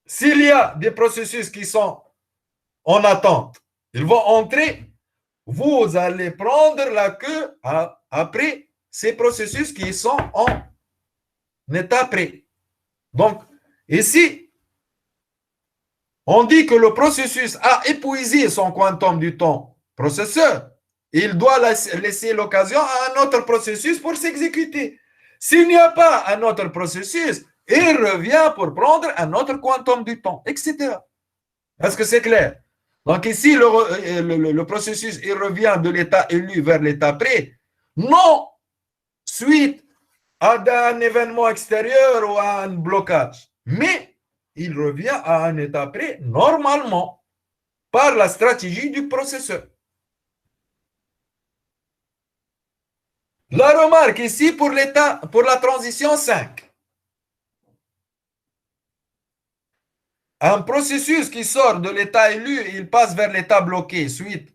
A: S'il y a des processus qui sont en attente, ils vont entrer, vous allez prendre la queue après ces processus qui sont en état prêt. Donc, ici, on dit que le processus a épuisé son quantum du temps processeur. Il doit laisser l'occasion à un autre processus pour s'exécuter. S'il n'y a pas un autre processus, il revient pour prendre un autre quantum du temps, etc. Est-ce que c'est clair? Donc ici, le processus, il revient de l'état élu vers l'état prêt, non suite à un événement extérieur ou à un blocage, mais il revient à un état prêt normalement par la stratégie du processeur. La remarque ici pour la transition 5. Un processus qui sort de l'état élu, il passe vers l'état bloqué suite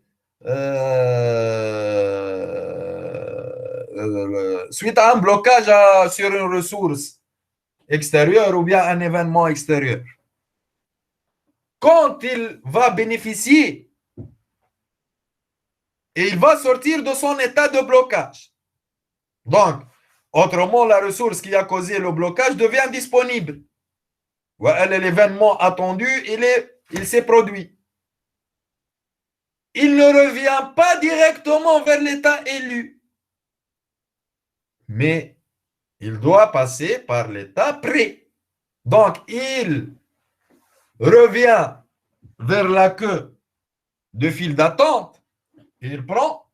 A: à un blocage sur une ressource extérieure ou bien un événement extérieur. Quand il va bénéficier et il va sortir de son état de blocage. Donc, autrement, la ressource qui a causé le blocage devient disponible. L'événement attendu, il s'est produit. Il ne revient pas directement vers l'état élu, mais il doit passer par l'état prêt. Donc, il revient vers la queue de file d'attente et il prend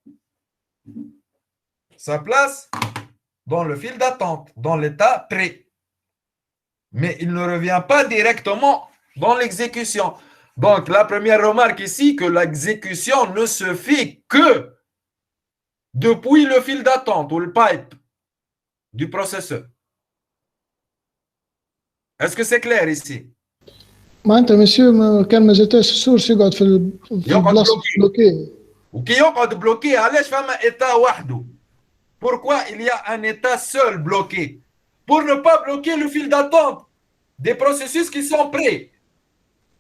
A: sa place dans le fil d'attente, dans l'état prêt. Mais il ne revient pas directement dans l'exécution. Donc, la première remarque ici, que l'exécution ne se fait que depuis le fil d'attente ou le pipe du processeur. Est-ce que c'est clair ici?
D: معناتها مسيو كان ما جاتش السورس يقعد في البلاصه بلوكي.
A: وكي يقعد بلوكي علاش فما ايتا وحده؟ Pourquoi il y a un état seul bloqué? Pour ne pas bloquer le fil d'attente des processus qui sont prêts.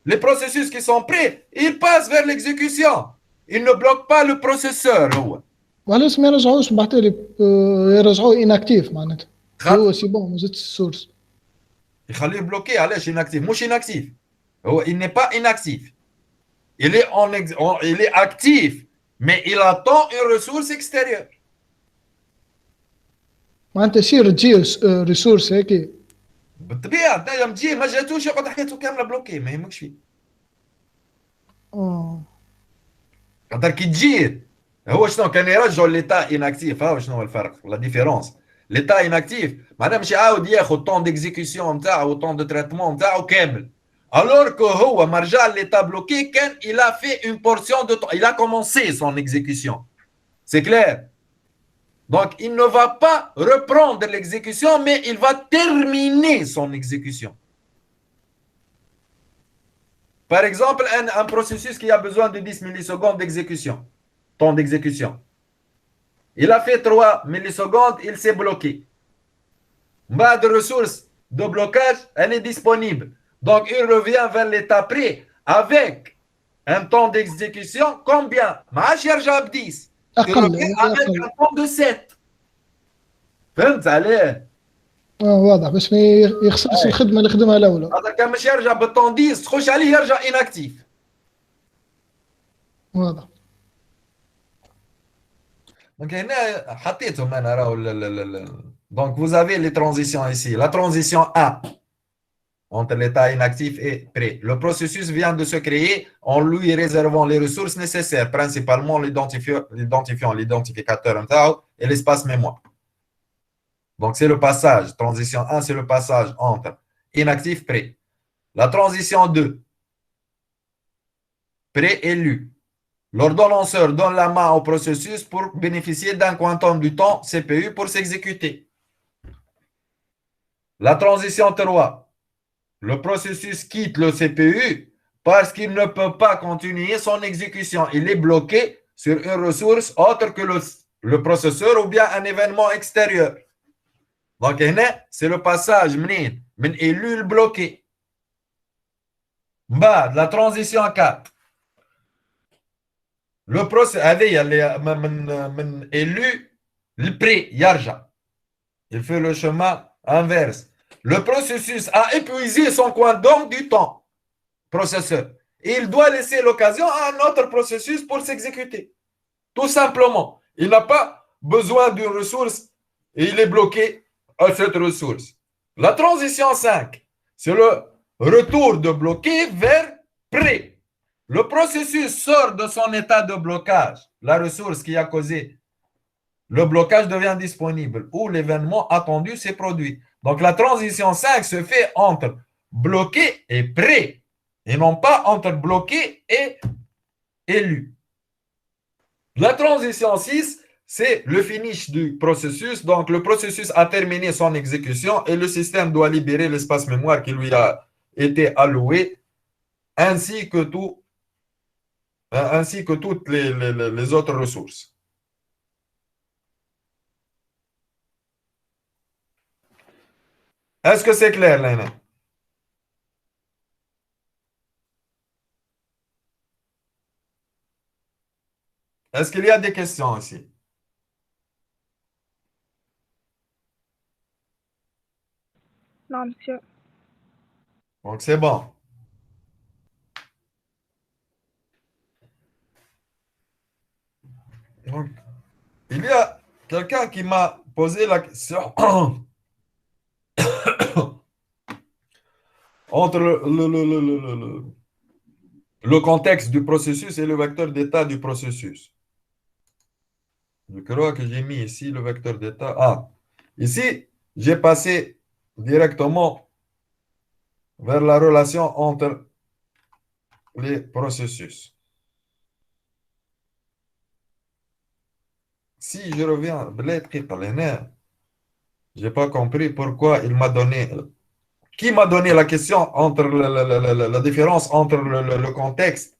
A: Les processus qui sont prêts, ils passent vers l'exécution. Ils ne bloquent pas le processeur.
D: وعلاش ما يرجعوش بعتالي يرجعوه inactif معناتها هو سي بون ما جاتش السورس
A: يخليه بلوكي علاش inactif مش inactif هو il n'est pas inactif il est actif mais il attend une ressource extérieure.
D: معناتها يصير تجي ريسورس هيك.
A: بالطبيعه تنجم تجي ما جاتوش يقعد حياته كامله بلوكي ما يهمكش فيه. خاطر كي تجي هو شنو كان يرجعوا ليتا اناكتيف. ها شنو الفرق لا ديفيرونس. ليتا اناكتيف معناها مش يعاود ياخذ طون ديكزيكسيون نتاعو وطون دو تريتمون نتاعو كامل. Alors que هو ما رجع l'état bloqué quand il a fait une portion de temps, il a commencé son exécution. C'est clair? Donc il ne va pas reprendre l'exécution, mais il va terminer son exécution. Par exemple, un processus qui a besoin de 10 millisecondes d'exécution, temps d'exécution. Il a fait 3 millisecondes, il s'est bloqué. Bas de ressources de blocage, elle est disponible. Donc, il revient vers l'état prêt avec un temps d'exécution. Combien? ماعادش يرجع ب 10. Il revient avec un temps de 7. فهمت عليه؟
D: واضح باش ما يخسرش الخدمه اللي خدمها الاولى.
A: هذا كان مش يرجع بالطون 10 تخش عليه يرجع inactif.
D: واضح.
A: Donc, حطيتهم انا راهو Donc, vous avez les transitions ici. La transition 1 entre l'état inactif et prêt. Le processus vient de se créer en lui réservant les ressources nécessaires, principalement l'identificateur et l'espace mémoire. Donc, c'est le passage. Transition 1, c'est le passage entre inactif, prêt. La transition 2, prêt et lu. L'ordonnanceur donne la main au processus pour bénéficier d'un quantum du temps CPU pour s'exécuter. La transition 3, le processus quitte le CPU parce qu'il ne peut pas continuer son exécution. Il est bloqué sur une ressource autre que le processeur ou bien un événement extérieur. Donc, c'est le passage من élu bloqué. La transition 4. Le processus من élu le prêt yarja. Il fait le chemin inverse. Le processus a épuisé son quantum du temps, processeur. Et il doit laisser l'occasion à un autre processus pour s'exécuter. Tout simplement. Il n'a pas besoin d'une ressource et il est bloqué à cette ressource. La transition 5, c'est le retour de bloqué vers prêt. Le processus sort de son état de blocage. La ressource qui a causé le blocage devient disponible ou l'événement attendu s'est produit. Donc, la transition 5 se fait entre bloqué et prêt et non pas entre bloqué et élu. La transition 6, c'est le finish du processus. Donc, le processus a terminé son exécution et le système doit libérer l'espace mémoire qui lui a été alloué ainsi que toutes les autres ressources. Est-ce que c'est clair, Léna? Est-ce qu'il y a des questions ici?
B: Non, monsieur.
A: Donc, c'est bon. Donc, il y a quelqu'un qui m'a posé la question entre le contexte du processus et le vecteur d'état du processus. Je crois que j'ai mis ici le vecteur d'état. Ah, ici, j'ai passé directement vers la relation entre les processus. Si je reviens, je n'ai pas compris pourquoi il m'a donné. Qui m'a donné la question entre la différence entre le contexte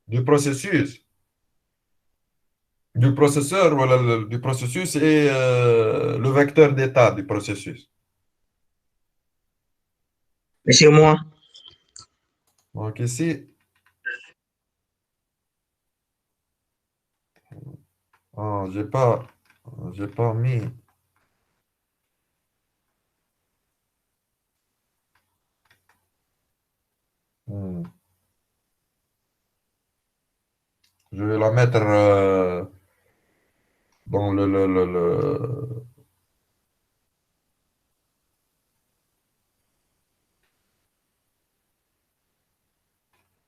A: du processus, du processeur ou du processus et le vecteur d'état du processus?
F: C'est moi.
A: Donc ici, oh, j'ai pas mis. Je vais la mettre dans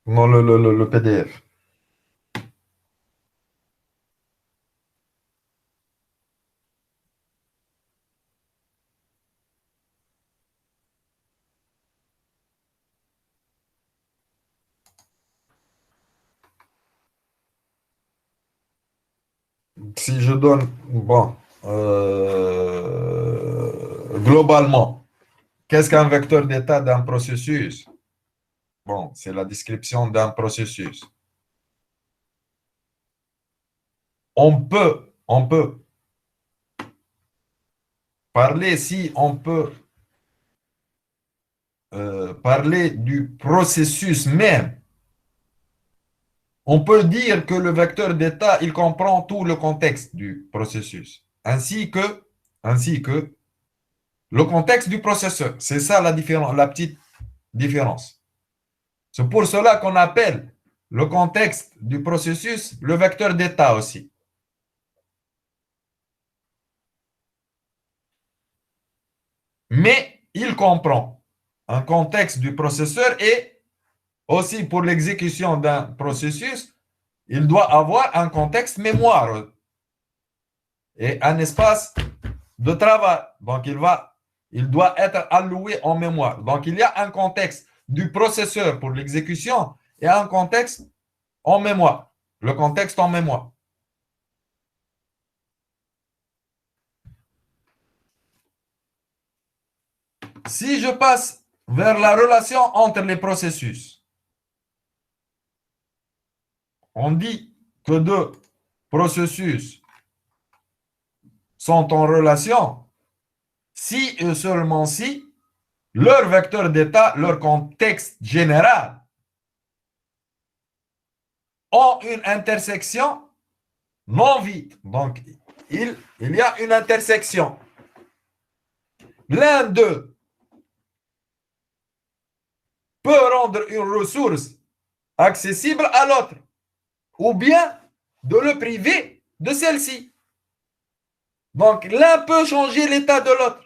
A: dans le PDF. Si je donne, bon, globalement, qu'est-ce qu'un vecteur d'état d'un processus? Bon, c'est la description d'un processus. On peut parler, si on peut parler du processus même, on peut dire que le vecteur d'état, il comprend tout le contexte du processus, ainsi que le contexte du processeur. C'est ça la différence, la petite différence. C'est pour cela qu'on appelle le contexte du processus le vecteur d'état aussi. Mais il comprend un contexte du processeur et aussi pour l'exécution d'un processus, il doit avoir un contexte mémoire et un espace de travail. Donc, il doit être alloué en mémoire. Donc, il y a un contexte du processeur pour l'exécution et un contexte en mémoire. Le contexte en mémoire. Si je passe vers la relation entre les processus, on dit que deux processus sont en relation si et seulement si leur vecteur d'état, leur contexte général ont une intersection non vide. Donc, il y a une intersection. L'un d'eux peut rendre une ressource accessible à l'autre, ou bien de le priver de celle-ci. Donc, l'un peut changer l'état de l'autre.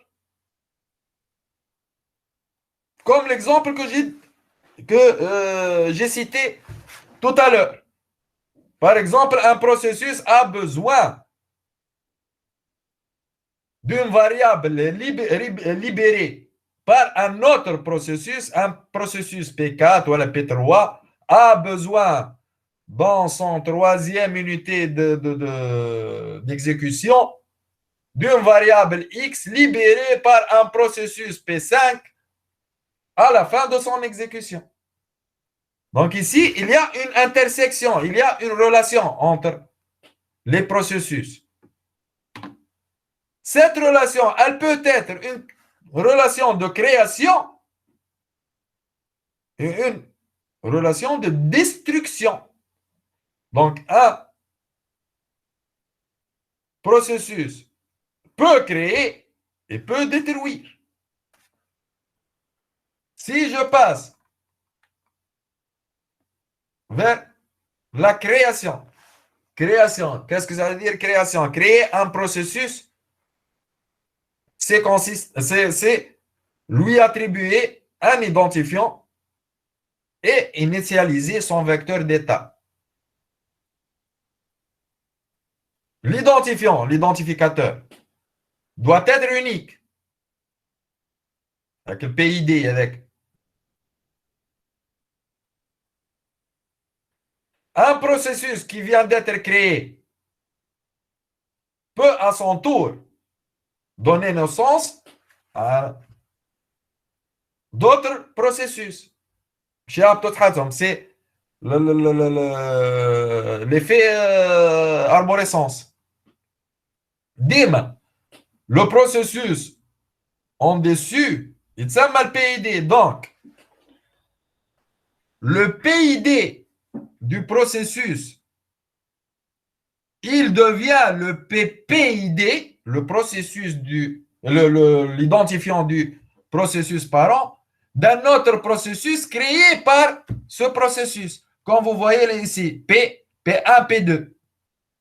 A: Comme l'exemple que j'ai cité tout à l'heure. Par exemple, un processus a besoin d'une variable libérée par un autre processus, un processus P4 ou la P3 a besoin dans son troisième unité d'exécution d'une variable X libérée par un processus P5 à la fin de son exécution. Donc ici, il y a une intersection, il y a une relation entre les processus. Cette relation, elle peut être une relation de création et une relation de destruction. Donc, un processus peut créer et peut détruire. Si je passe vers la création, qu'est-ce que ça veut dire création? Créer un processus, c'est lui attribuer un identifiant et initialiser son vecteur d'état. L'identifiant, l'identificateur, doit être unique. Avec le PID, avec. Un processus qui vient d'être créé peut à son tour donner naissance à d'autres processus. C'est l'effet arborescence. Le processus en dessus, il s'appelle PID. Donc, le PID du processus, il devient le PPID, le processus l'identifiant du processus parent, d'un autre processus créé par ce processus. Comme vous voyez ici, P P1, P2.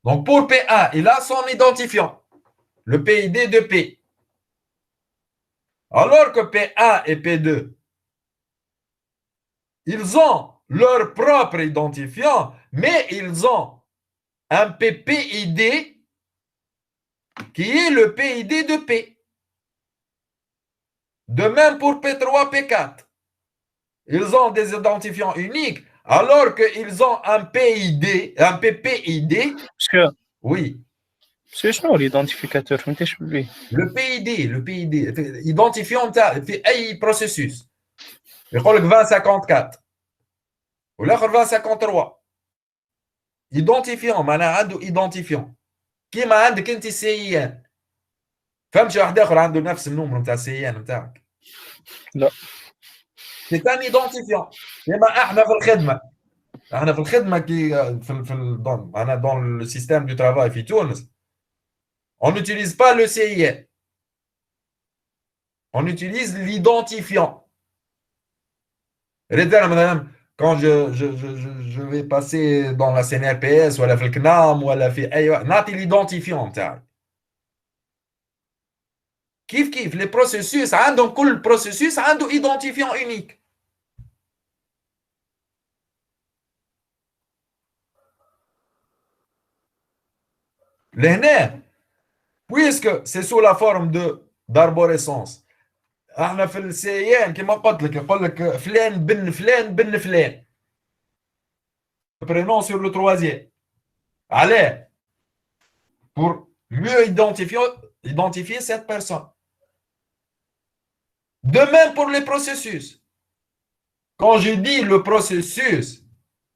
A: Donc, pour P1, il a son identifiant, le PID de P. Alors que P1 et P2, ils ont leur propre identifiant, mais ils ont un PPID qui est le PID de P. De même pour P3, P4. Ils ont des identifiants uniques, alors qu'ils ont un PID, un PPID. Oui.
H: C'est quoi l'identificateur?
A: Le PID, identifiant في أي processus. يقول لك 2054 والآخر 2053. Identifiant, معناها عنده identifiant. كيما عندك أنت سي ان. فهمت شي واحد آخر عنده نفس النمر نتاع السي ان نتاعك؟
H: لا.
A: C'est un identifiant. كيما احنا في الخدمة كي dans le système du travail في تونس. On n'utilise pas le CIN. On utilise l'identifiant. Quand je vais passer dans la CNRPS ou à la FLCNAM ou à la FI, l'identifiant. Kif, les processus, tout le processus a un identifiant unique. L'ENR, puisque c'est sous la forme d'arborescence, احنا في السيان كما قلت لك يقول لك فلان بن فلان بن فلان. Prenons sur le troisième. Allez, pour mieux identifier cette personne. De même pour les processus. Quand je dis le processus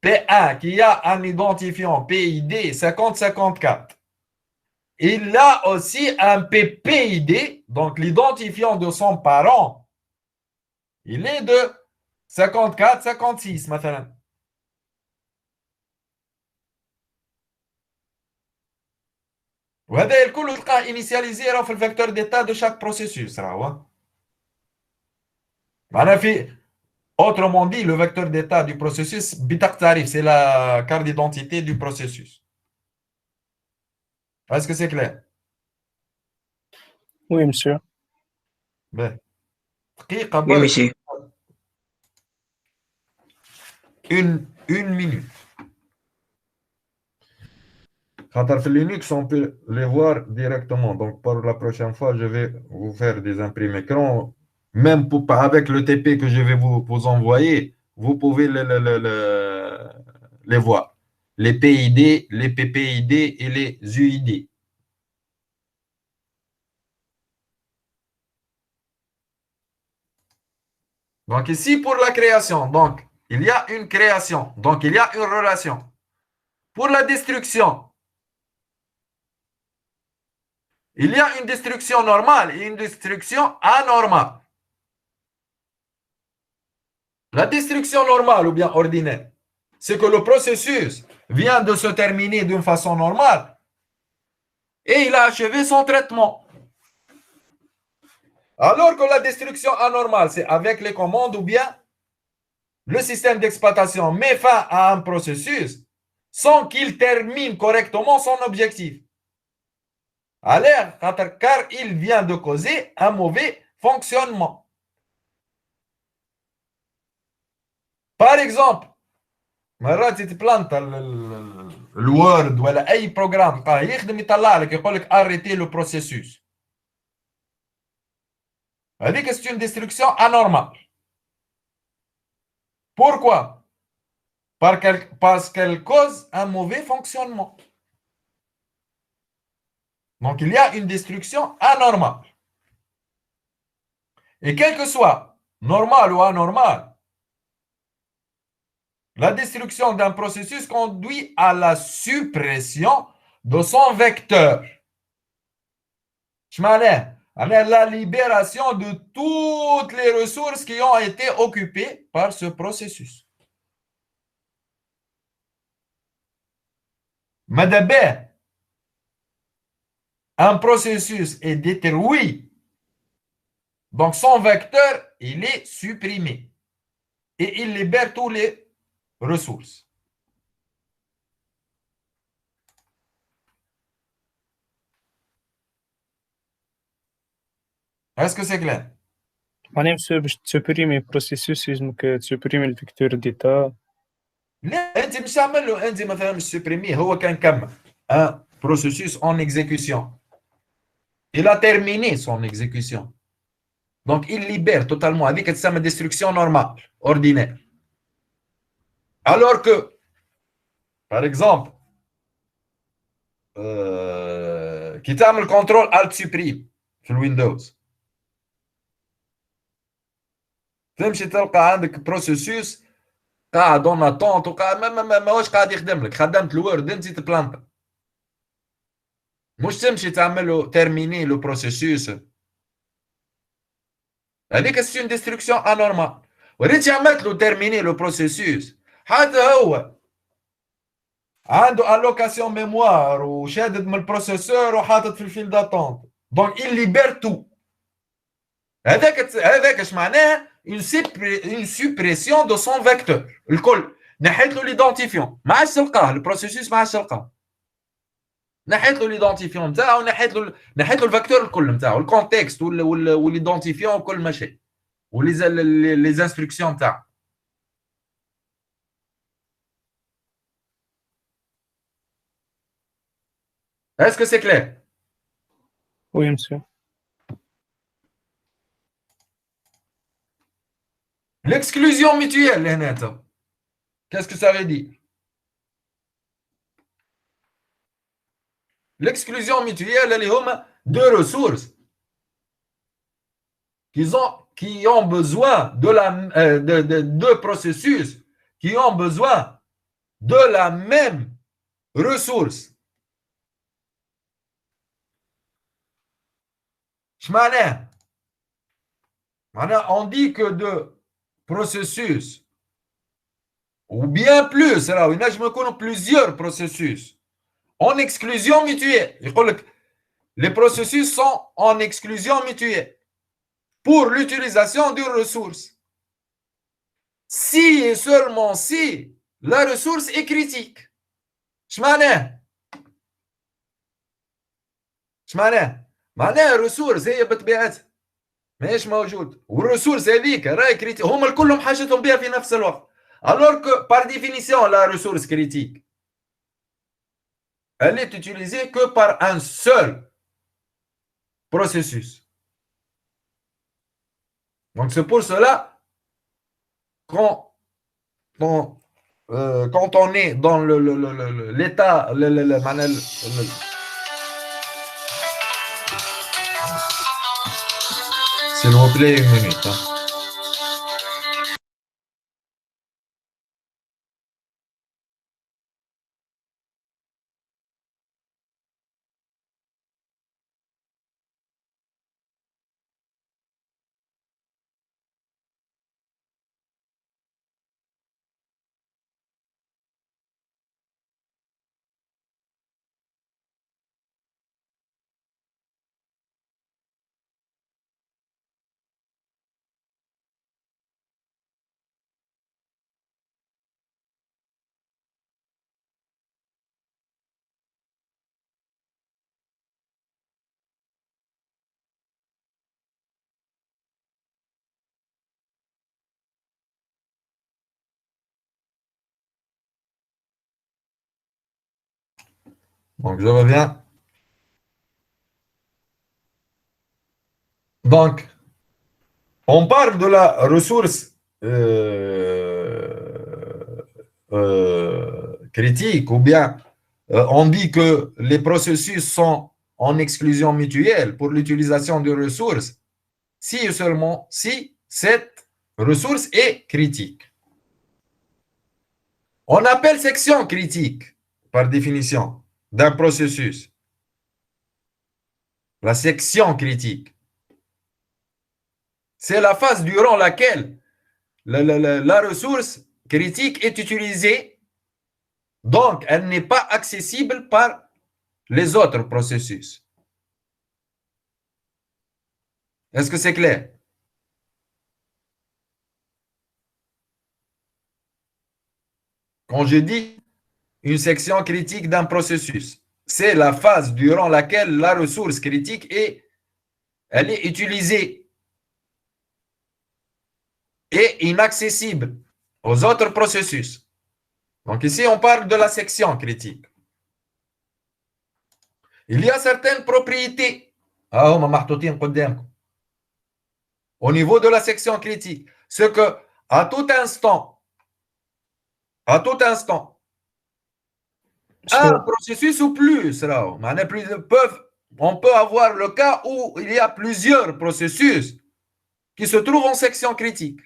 A: P1 qui a un identifiant PID 5054, il a aussi un PPID, donc l'identifiant de son parent, il est de 54-56 مثلا. وهذا الكل تلقاه initialisé في الفecteur d'état de chaque processus. معناها في autrement dit, le vecteur d'état du processus, بطاقة تعريف, c'est la carte d'identité du processus. Est-ce que c'est clair?
H: Oui, monsieur.
A: Ben.
F: Oui, monsieur.
A: Une minute. Quant à Linux, on peut les voir directement. Donc, pour la prochaine fois, je vais vous faire des imprimés écran. Même avec le TP que je vais vous envoyer, vous pouvez les voir. Les PID, les PPID et les UID. Donc ici, pour la création, donc il y a une création, donc il y a une relation. Pour la destruction, il y a une destruction normale et une destruction anormale. La destruction normale ou bien ordinaire, c'est que le processus vient de se terminer d'une façon normale et il a achevé son traitement. Alors que la destruction anormale, c'est avec les commandes ou bien le système d'exploitation met fin à un processus sans qu'il termine correctement son objectif. Car il vient de causer un mauvais fonctionnement. Par exemple, مرات تبلانت الوورد ولا اي بروجرام يخدم يطلع لك يقول لك arrêter le processus. C'est une destruction anormale. Pourquoi? Parce qu'elle cause un mauvais fonctionnement. Donc, il y a une destruction anormale. Et quel que soit normal ou anormal, la destruction d'un processus conduit à la suppression de son vecteur. La libération de toutes les ressources qui ont été occupées par ce processus. Mais d'abord, un processus est détruit, donc son vecteur, il est supprimé et il libère toutes les ressources. Est-ce que c'est clair?
H: معناها باش تسوبريمي بروسيسوس يلزمك تسوبريمي الفيكتور ديتا.
A: لا انت مش تعمل له، انت مثلا مش سوبريمي، هو كان كمل un processus en exécution. Il a terminé son exécution. Donc il libère totalement. هذيك تسمى destruction normale, ordinaire. Alors que, par exemple, كي تعمل contrôle alt supprime في الويندوز، تمشي تلقى عندك بروسيسوس قاعد اون اتونت وقاعد ماهوش قاعد يخدم لك، خدمت الوورد انت تبلانت، مش تمشي تعمل له تيرميني لو بروسيسوس. هذيك سي اون ديستركسيون انورمال. وريت عملت له تيرميني لو بروسيسوس، حتى هو عنده الوكاسيون ميموار وشادد من البروسيسور وحاطط في الفيل داتونت، دونك il libère tout. هذاك اش معناها؟ une suppression de son vecteur الكل. نحيت له ليدونتيفيون، ما عادش تلقاه البروسيسوس، ما عادش تلقاه. نحيت له ليدونتيفيون نتاعو، نحيت له الفاكتور الكل نتاعو، الكونتكست وليدونتيفيون وكل ما شيء، ولي انستركسيون نتاعو. Est-ce que c'est clair?
H: Oui, monsieur.
A: L'exclusion mutuelle هنا، qu'est-ce que ça veut dire? L'exclusion mutuelle اللي هما deux ressources qui ont besoin de deux processus qui ont besoin de la même ressource. معناها on dit que deux processus ou bien plus، راهو ينجم يكونوا plusieurs processus en exclusion mutuelle. يقول لك les processus sont en exclusion mutuelle pour l'utilisation d'une ressource si et seulement si la ressource est critique. معناها معناها الريسورس هي بطبيعتها ماهيش موجود، والريسورس هذيك راهي كريتيك، هما الكلهم حاجتهم بها في نفس الوقت. alors que par définition la ressource critique elle est utilisée que par un seul processus. Donc c'est pour cela quand on est dans l'état s'il vous plaît une minute. Donc, je reviens. Donc, on parle de la ressource critique, ou bien on dit que les processus sont en exclusion mutuelle pour l'utilisation de ressources si et seulement si cette ressource est critique. On appelle section critique, par définition, d'un processus la section critique. C'est la phase durant laquelle la ressource critique est utilisée, donc elle n'est pas accessible par les autres processus. Est-ce que c'est clair? Quand je dis une section critique d'un processus, c'est la phase durant laquelle la ressource critique est elle est utilisée et inaccessible aux autres processus. Donc ici, on parle de la section critique. Il y a certaines propriétés au niveau de la section critique. C'est que à tout instant, un processus ou plus, là, on peut avoir le cas où il y a plusieurs processus qui se trouvent en section critique.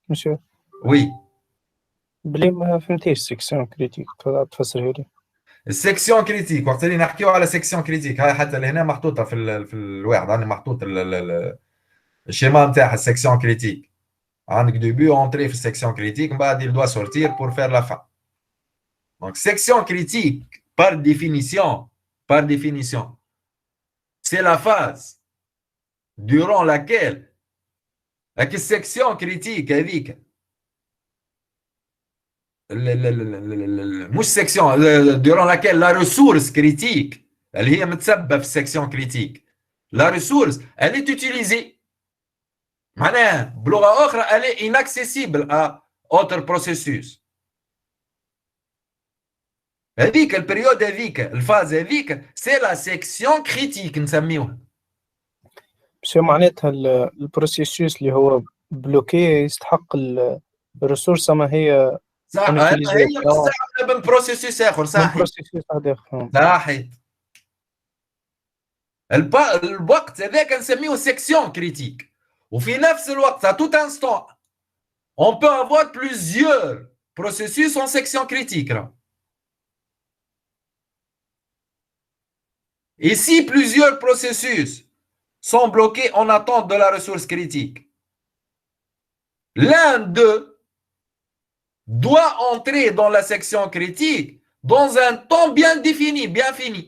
H: Monsieur.
A: Oui.
H: بلي ما فهمتيش سيكسيون كريتيك تفسرها لي.
A: السيكسيون كريتيك وقت اللي نحكيو على سيكسيون كريتيك هاي حتى هنا محطوطه في الواحد عندي محطوط الشيما نتاعها السيكسيون كريتيك عندك ديبي اونتري في السيكسيون كريتيك من بعد il doit sortir pour faire la fin. Donc section critique par définition c'est la phase durant laquelle la section critique هذيك مش section durant laquelle la ressource critique اللي هي متسببه في section critique la ressource elle est utilisée معناها بلغه اخرى elle est inaccessible à autre processus. هذيك البريود هذيك الفاز هذيك سي لا سيكسيون كريتيك نسميوها.
H: بس معناتها البروسيسوس اللي هو بلوكي يستحق الريسورس ما هي
A: صح هي مستعمله من بروسيسوس اخر صحيح صحيح الوقت هذاك نسميه سيكسيون كريتيك وفي نفس الوقت à tout instant on peut avoir plusieurs processus en section critique là. Et si plusieurs processus sont bloqués en attente de la ressource critique, l'un d'eux doit entrer dans la section critique dans un temps bien défini, bien fini.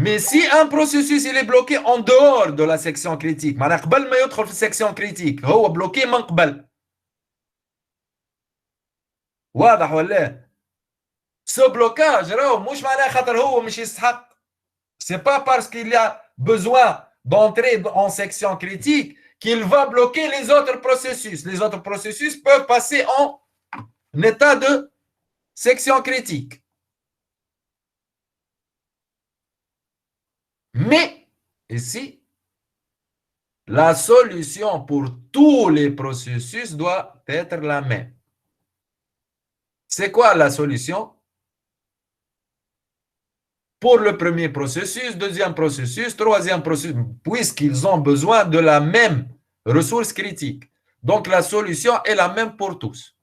A: Mais si un processus il est bloqué en dehors de la section critique, معناها قبل ما يدخل في section critique هو bloqué من قبل. واضح ولا؟ Ce blocage راهو مش معناها خاطر هو مش يستحق. C'est pas parce qu'il y a besoin d'entrer en section critique qu'il va bloquer les autres processus. Les autres processus peuvent passer en état de section critique. Mais ici, la solution pour tous les processus doit être la même. C'est quoi la solution? Pour le premier processus, deuxième processus, troisième processus, puisqu'ils ont besoin de la même ressource critique. Donc la solution est la même pour tous.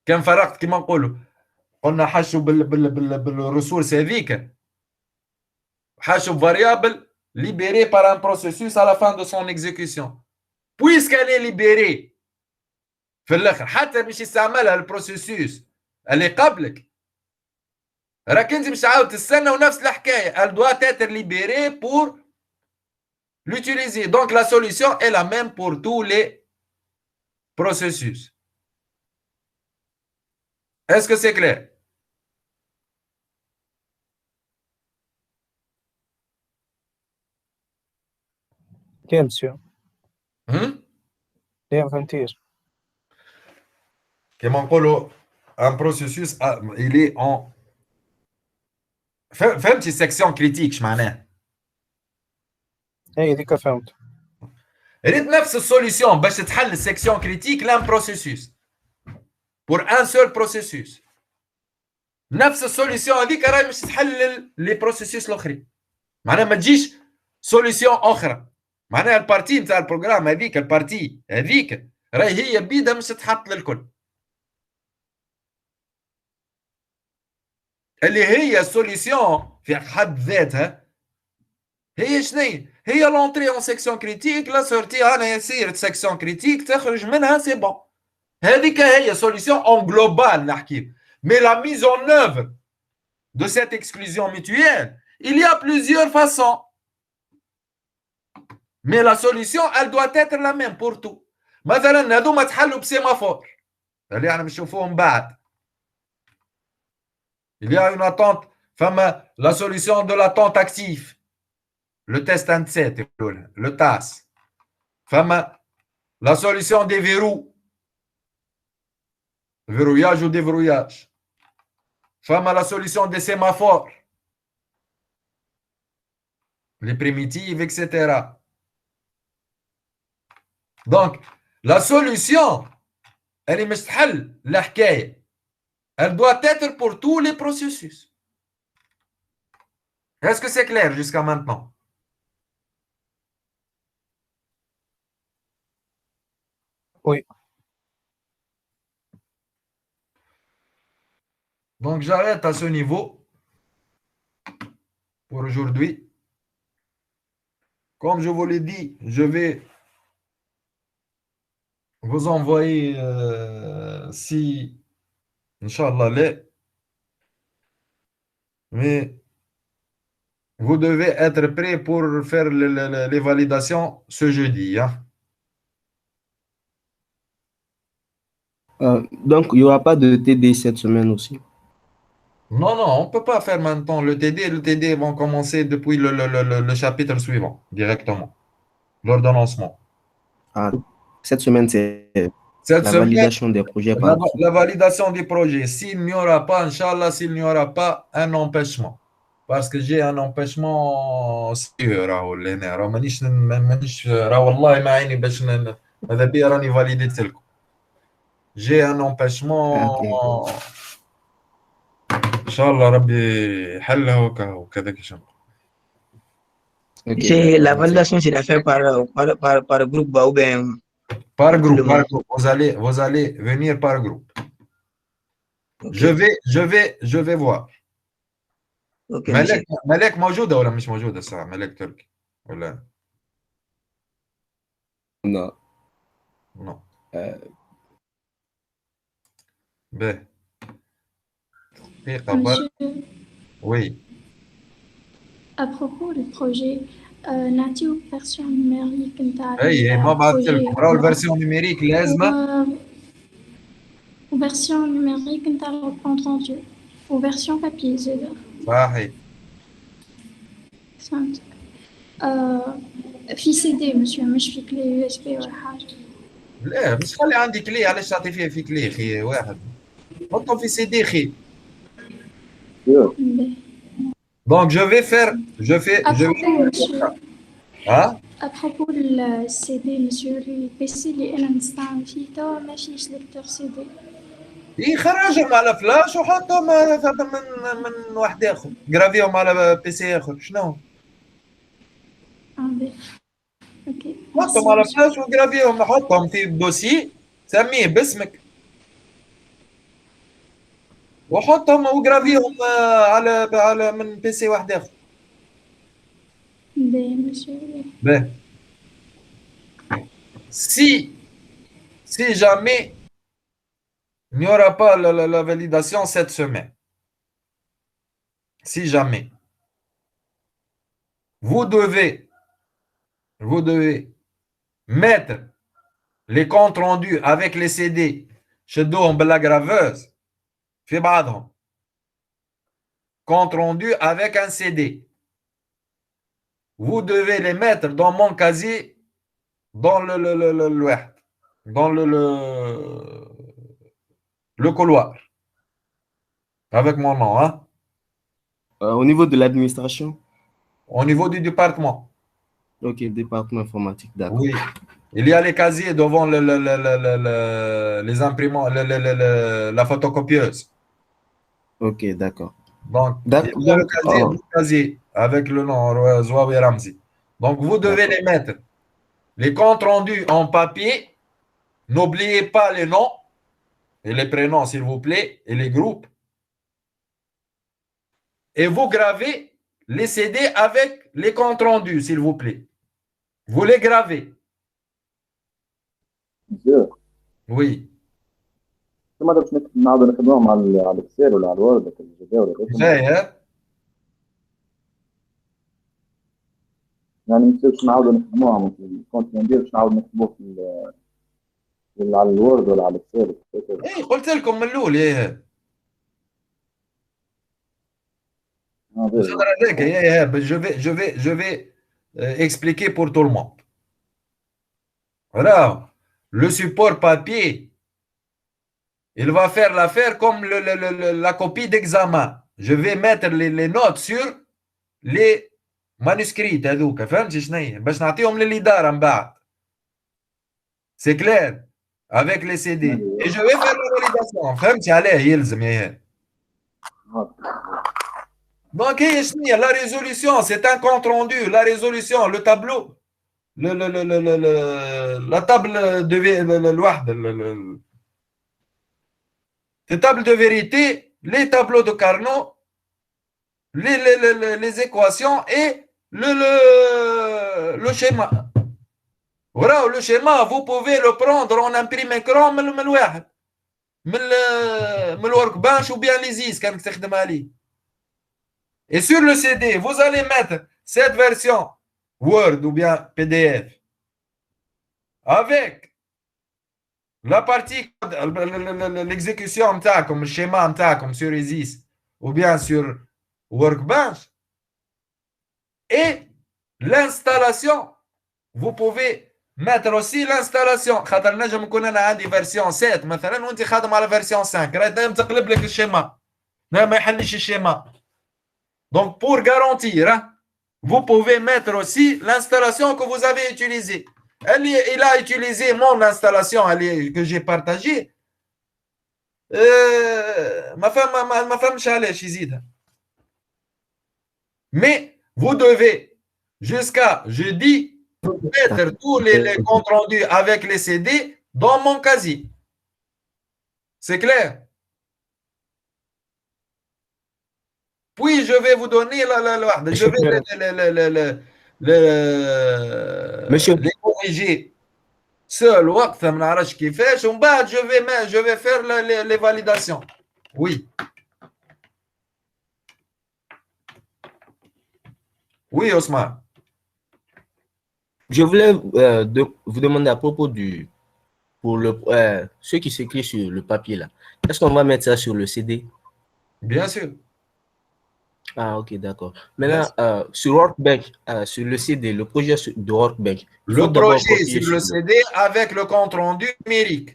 A: كان فرقت كما نقولوا قلنا حشوا بالريسورس هذيك حشوا variable libéré par un processus à la fin de son exécution. Puisqu'elle est libérée في الاخر حتى مش يستعملها البروسيسوس اللي قبلك راك انت مش عاود تستنى ونفس الحكايه elle doit être libérée pour l'utiliser. Donc la solution est la même pour tous les processus. Est-ce que c'est clair?
H: لا مسيو لا ما فهمتيش.
A: كما نقولوا un processus il est en فهمتي section critique ايش معناه؟
H: اي ديك فهمت.
A: ريت نفس السوليسيون باش تحل السيكسيون كريتيك لان بروسيسوس pour un seul processus. نفس السوليسيون هذيك راهي مش تحل لي بروسيسوس الاخرين. معناها ما تجيش سوليسيون اخرى. معناها البارتي نتاع البروغرام هذيك البارتي هذيك راهي هي بيدها مش تتحط للكل. اللي هي سوليسيون في حد ذاتها هي شنو هي لونتري اون سيكسيون كريتيك لا سورتي انا يصير سيكسيون كريتيك تخرج منها سي بون. هذيك هي solution en global نحكي. Mais la mise en œuvre de cette exclusion mutuelle, il y a plusieurs façons. Mais la solution, elle doit être la même pour tout. مثلا هذوما تحلوا بسيمافور اللي احنا بنشوفوهم بعد. Il y a une attente, la solution de l'attente active. Le test NC, le TAS. La solution des verrous. Verrouillage ou déverrouillage. La solution des sémaphores. Les primitives, etc. Donc, la solution, elle est مستحل الحكاية. Elle doit être pour tous les processus. Est-ce que c'est clair jusqu'à maintenant?
H: Oui.
A: Donc, j'arrête à ce niveau pour aujourd'hui. Comme je vous l'ai dit, je vais vous envoyer, si, Inch'Allah, mais vous devez être prêt pour faire les validations ce jeudi. Hein?
I: Donc, il n'y aura pas de TD cette semaine aussi.
A: Non, non, on ne peut pas faire maintenant le TD. Le TD vont commencer depuis le chapitre suivant, directement. L'ordonnancement.
I: Ah, cette semaine, c'est
A: la
I: validation des projets.
A: La validation des projets. S'il n'y aura pas, Inch'Allah, s'il n'y aura pas un empêchement. Parce que j'ai un empêchement sûr. J'ai un empêchement. Inch'Allah, Rabbi حلها وكذا كشان.
F: C'est la validation, c'est la faire par groupe ou bien
A: par groupe. Vous allez venir par groupe. Okay. Je vais voir.
F: Okay,
A: ملك موجودة ولا مش موجودة الساعة؟ ملك تركي ولا؟
I: Non.
A: Non. Ben.
J: Monsieur,
A: oui.
J: À propos du projet, نعطيو version numérique نتاع
A: اي ما بعثت لكم راهو الفيرسيون نيميريك لازمه
J: وفيرسيون نيميريك نتاع الكونت روندو وفيرسيون بابي زاده
A: صحيح
J: فهمتك في سي دي مسيو مش في كلي يو اس بي ولا حاجه
A: لا مش خلي عندي كلي علاش تعطي فيها في كلي خي واحد حطهم في سي دي خي Donc, je vais faire. Hein?
J: À propos du CD, monsieur, le PC, اللي أنا نستعمل فيه توا ما فيش ليكتور CD.
A: يخرجهم على فلاش وحطهم من واحد آخر، جرافيهم على بي سي آخر، شنو؟
J: اوكي.
A: حطهم على فلاش وجرافيهم، حطهم في دوسي، سميه باسمك. وحطهم وجرافيهم على من بي سي واحد اخر.
J: Ben.
A: Si jamais il n'y aura pas la validation cette semaine, si jamais vous devez mettre les comptes rendus avec les CD chez Dom la graveuse. في بعضهم compte rendu avec un CD. Vous devez les mettre dans mon casier dans dans le couloir avec mon nom. Hein?
I: Au niveau de l'administration?
A: Au niveau du département.
I: Ok, département informatique, d'accord.
A: Oui. Il y a les casiers devant les imprimants, la photocopieuse.
I: Ok, d'accord.
A: Donc, il y a le casier avec le nom Zouawi Ramzi. Donc, vous devez les mettre. Les comptes rendus en papier, n'oubliez pas les noms et les prénoms, s'il vous plaît, et les groupes. Et vous gravez les CD avec les comptes rendus, s'il vous plaît. Vous les gravez. Oui.
E: ما بدنا نقعد نخدمهم على الاكسل ولا على الوورد ولا الجداول
A: جاي
E: يعني ما نصيرش نعاودوا نخدموهم في الكونت ندير باش نعاود نكتبوه في على الوورد ولا على الاكسل.
A: اي قلت لكم من الاول ايه Je vais expliquer pour tout le monde. Voilà. Le support papier, il va faire l'affaire comme la copie d'examen. Je vais mettre les notes sur les manuscrits. C'est clair. Avec les CD. Et je vais faire la validation. Donc, la résolution, c'est un compte rendu. La résolution, le tableau, la table de les tables de vérité, les tableaux de Carnot, les équations et le schéma. Voilà, le schéma, vous pouvez le prendre en imprimé écran من الواحد من الورك ou bien les is كان تستخدم عليه. Et sur le CD, vous allez mettre cette version Word ou bien PDF avec la partie, l'exécution comme le schéma comme sur Isis ou bien sur Workbench et l'installation. Vous pouvez mettre aussi l'installation. خاطر نجم نكون انا عندي فيرسيون 7 مثلا وانت خادم على فيرسيون 5 راهي تقلب لك الشيما ما يحلش الشيما. Donc pour garantir, vous pouvez mettre aussi l'installation que vous avez utilisée. Il a utilisé mon installation que j'ai partagée. Ma femme chalèche يزيدها. Mais vous devez jusqu'à jeudi mettre tous les comptes rendus avec les CD dans mon casier. C'est clair? Puis je vais vous donner je vais les corriger seul وقت ما نعرفش كيفاش ومن بعد je vais faire les validations. Oui. Oui, Osman.
I: Je voulais vous demander à propos pour ce qui s'écrit sur le papier là. Est-ce qu'on va mettre ça sur le CD?
A: Bien sûr.
I: Ah, ok, d'accord. Maintenant, sur Workbench, sur le CD, le projet de Workbench.
A: Le projet sur le CD avec le compte rendu numérique.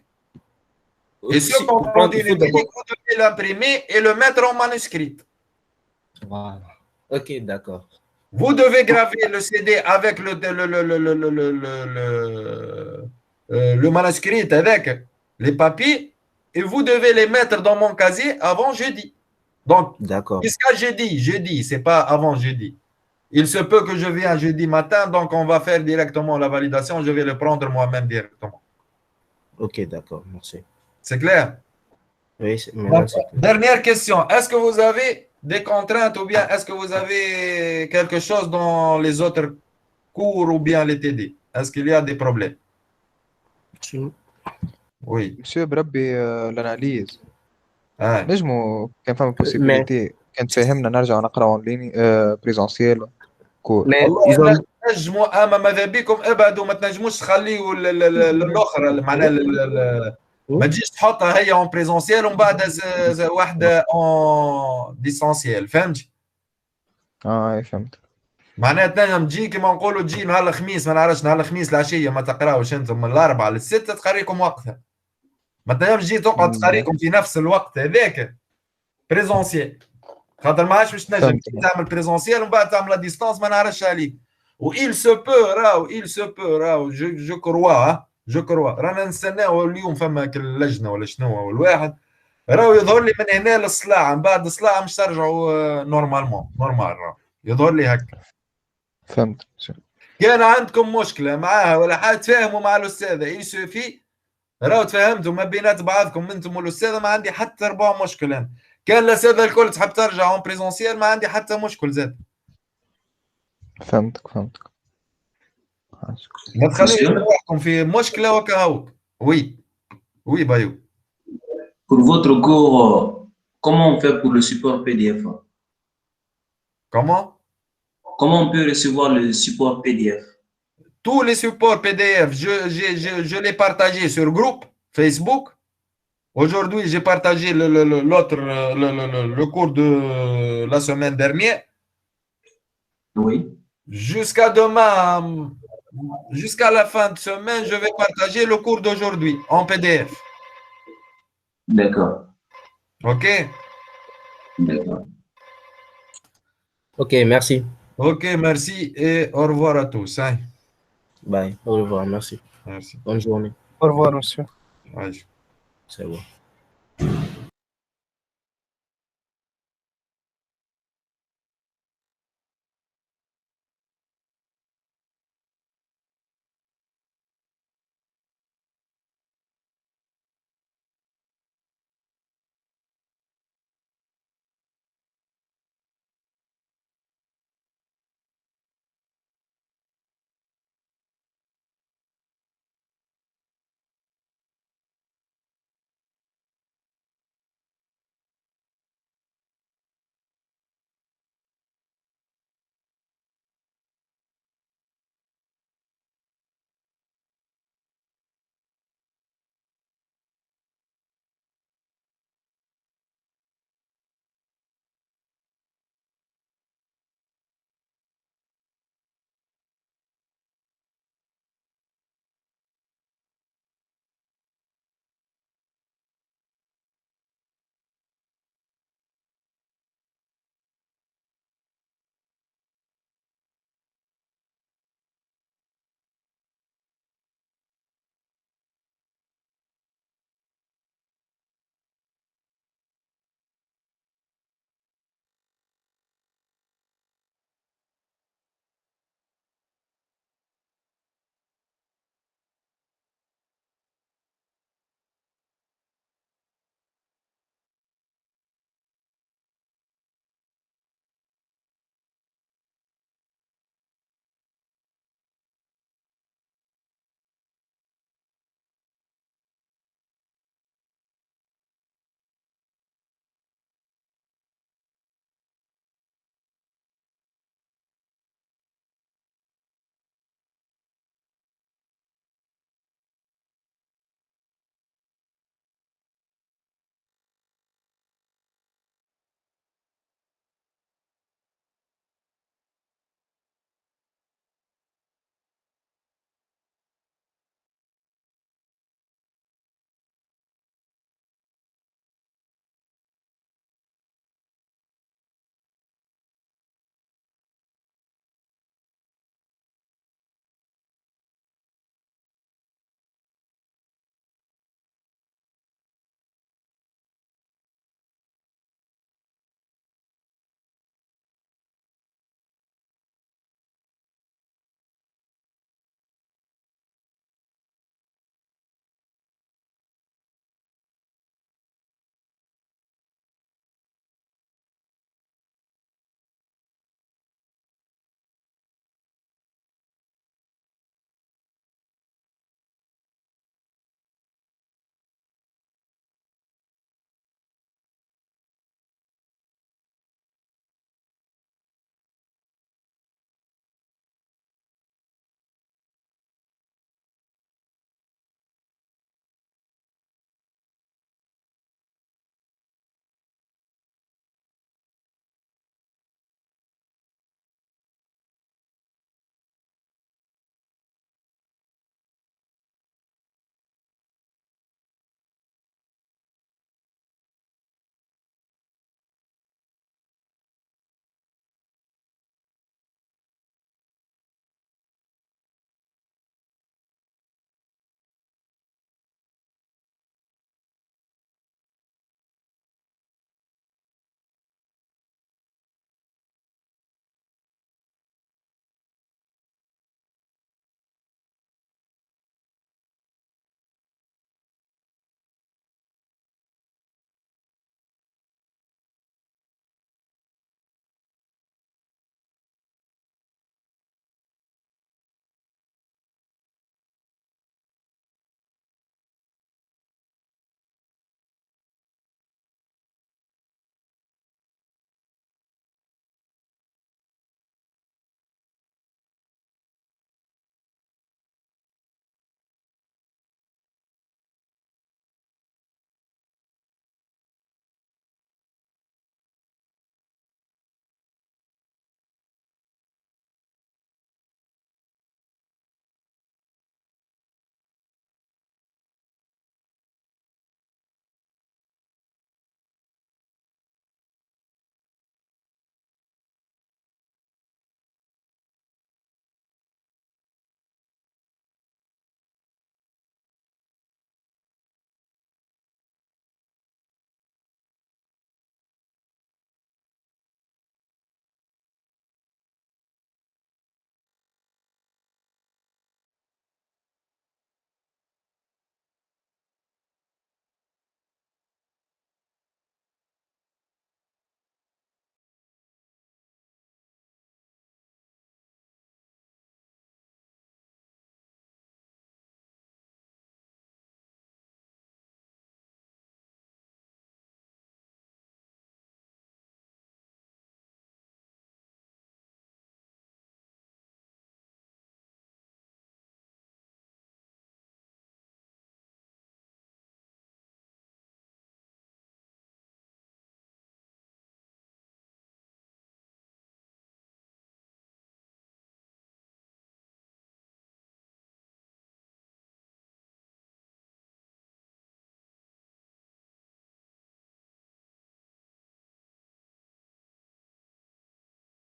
A: Et ce compte rendu numérique, vous devez l'imprimer et le mettre en manuscrit.
I: Voilà. Ok, d'accord.
A: Vous devez graver le CD avec le manuscrit, avec les papiers, et vous devez les mettre dans mon casier avant jeudi. Donc, jusqu'à jeudi, c'est pas avant jeudi. Il se peut que je vienne jeudi matin, donc on va faire directement la validation. Je vais le prendre moi-même directement.
I: Ok, d'accord, merci.
A: C'est clair?
I: Oui,
A: donc, dernière question. Est-ce que vous avez des contraintes ou bien est-ce que vous avez quelque chose dans les autres cours ou bien les TD? Est-ce qu'il y a des problèmes? Oui.
C: Monsieur بربي l'analyse. نجموا كان فما possibilité كان تفهمنا نرجع نقرا اون ليني بريزونسيال كور.
A: نجموا ماذا بكم ابعدوا ما تنجموش تخليوا الاخرى معناها ما تجيش تحطها هي اون بريزونسيال ومن بعد واحده اون ديسونسيال. فهمتي؟
C: فهمت.
A: معناها تنجم تجي كيما نقولوا تجي نهار الخميس ما نعرفش نهار الخميس العشيه ما تقراوش انتم من الاربعه للسته تقريكم وقتها. ما تنجمش تجي تقعد تقريكم في نفس الوقت هذاك بريزونسيال. خاطر ما عادش باش تنجم تعمل بريزونسيال ومن بعد تعمل ديستانس ما نعرفش عليك. و il se peut راهو جو كروا رانا نستناو اليوم فما اللجنه ولا شنو الواحد راهو يظهر لي من هنا للصلاع من بعد الصلاع مش ترجعوا نورمال راهو يظهر لي هكا.
C: فهمت.
A: كان عندكم مشكله معاها ولا حاجه تفاهموا مع الاستاذه يسوفي راهو تفاهمتوا ما بينات بعضكم انتم والاستاذه ما عندي حتى ربع مشكله. كان الاستاذه الكل تحب ترجع اون بريزونسيال ما عندي حتى مشكل زاد.
C: فهمتك.
A: ما تخليش روحكم في مشكله وكهو. Oui, Bayou.
K: Pour votre cours, comment on fait pour le support PDF?
A: Comment
K: on peut recevoir le support PDF?
A: Tous les supports PDF, je les partagé sur groupe Facebook. Aujourd'hui, j'ai partagé le cours de la semaine dernière
K: Oui.
A: Jusqu'à demain, jusqu'à la fin de semaine, je vais partager le cours d'aujourd'hui en PDF.
K: D'accord.
A: OK?
K: D'accord.
I: Ok, merci.
A: OK, merci et au revoir à tous. Hein.
I: Bye. Au revoir, merci.
A: Merci.
I: Bonne journée.
H: Au revoir, monsieur.
A: Ouais.
I: C'est bon.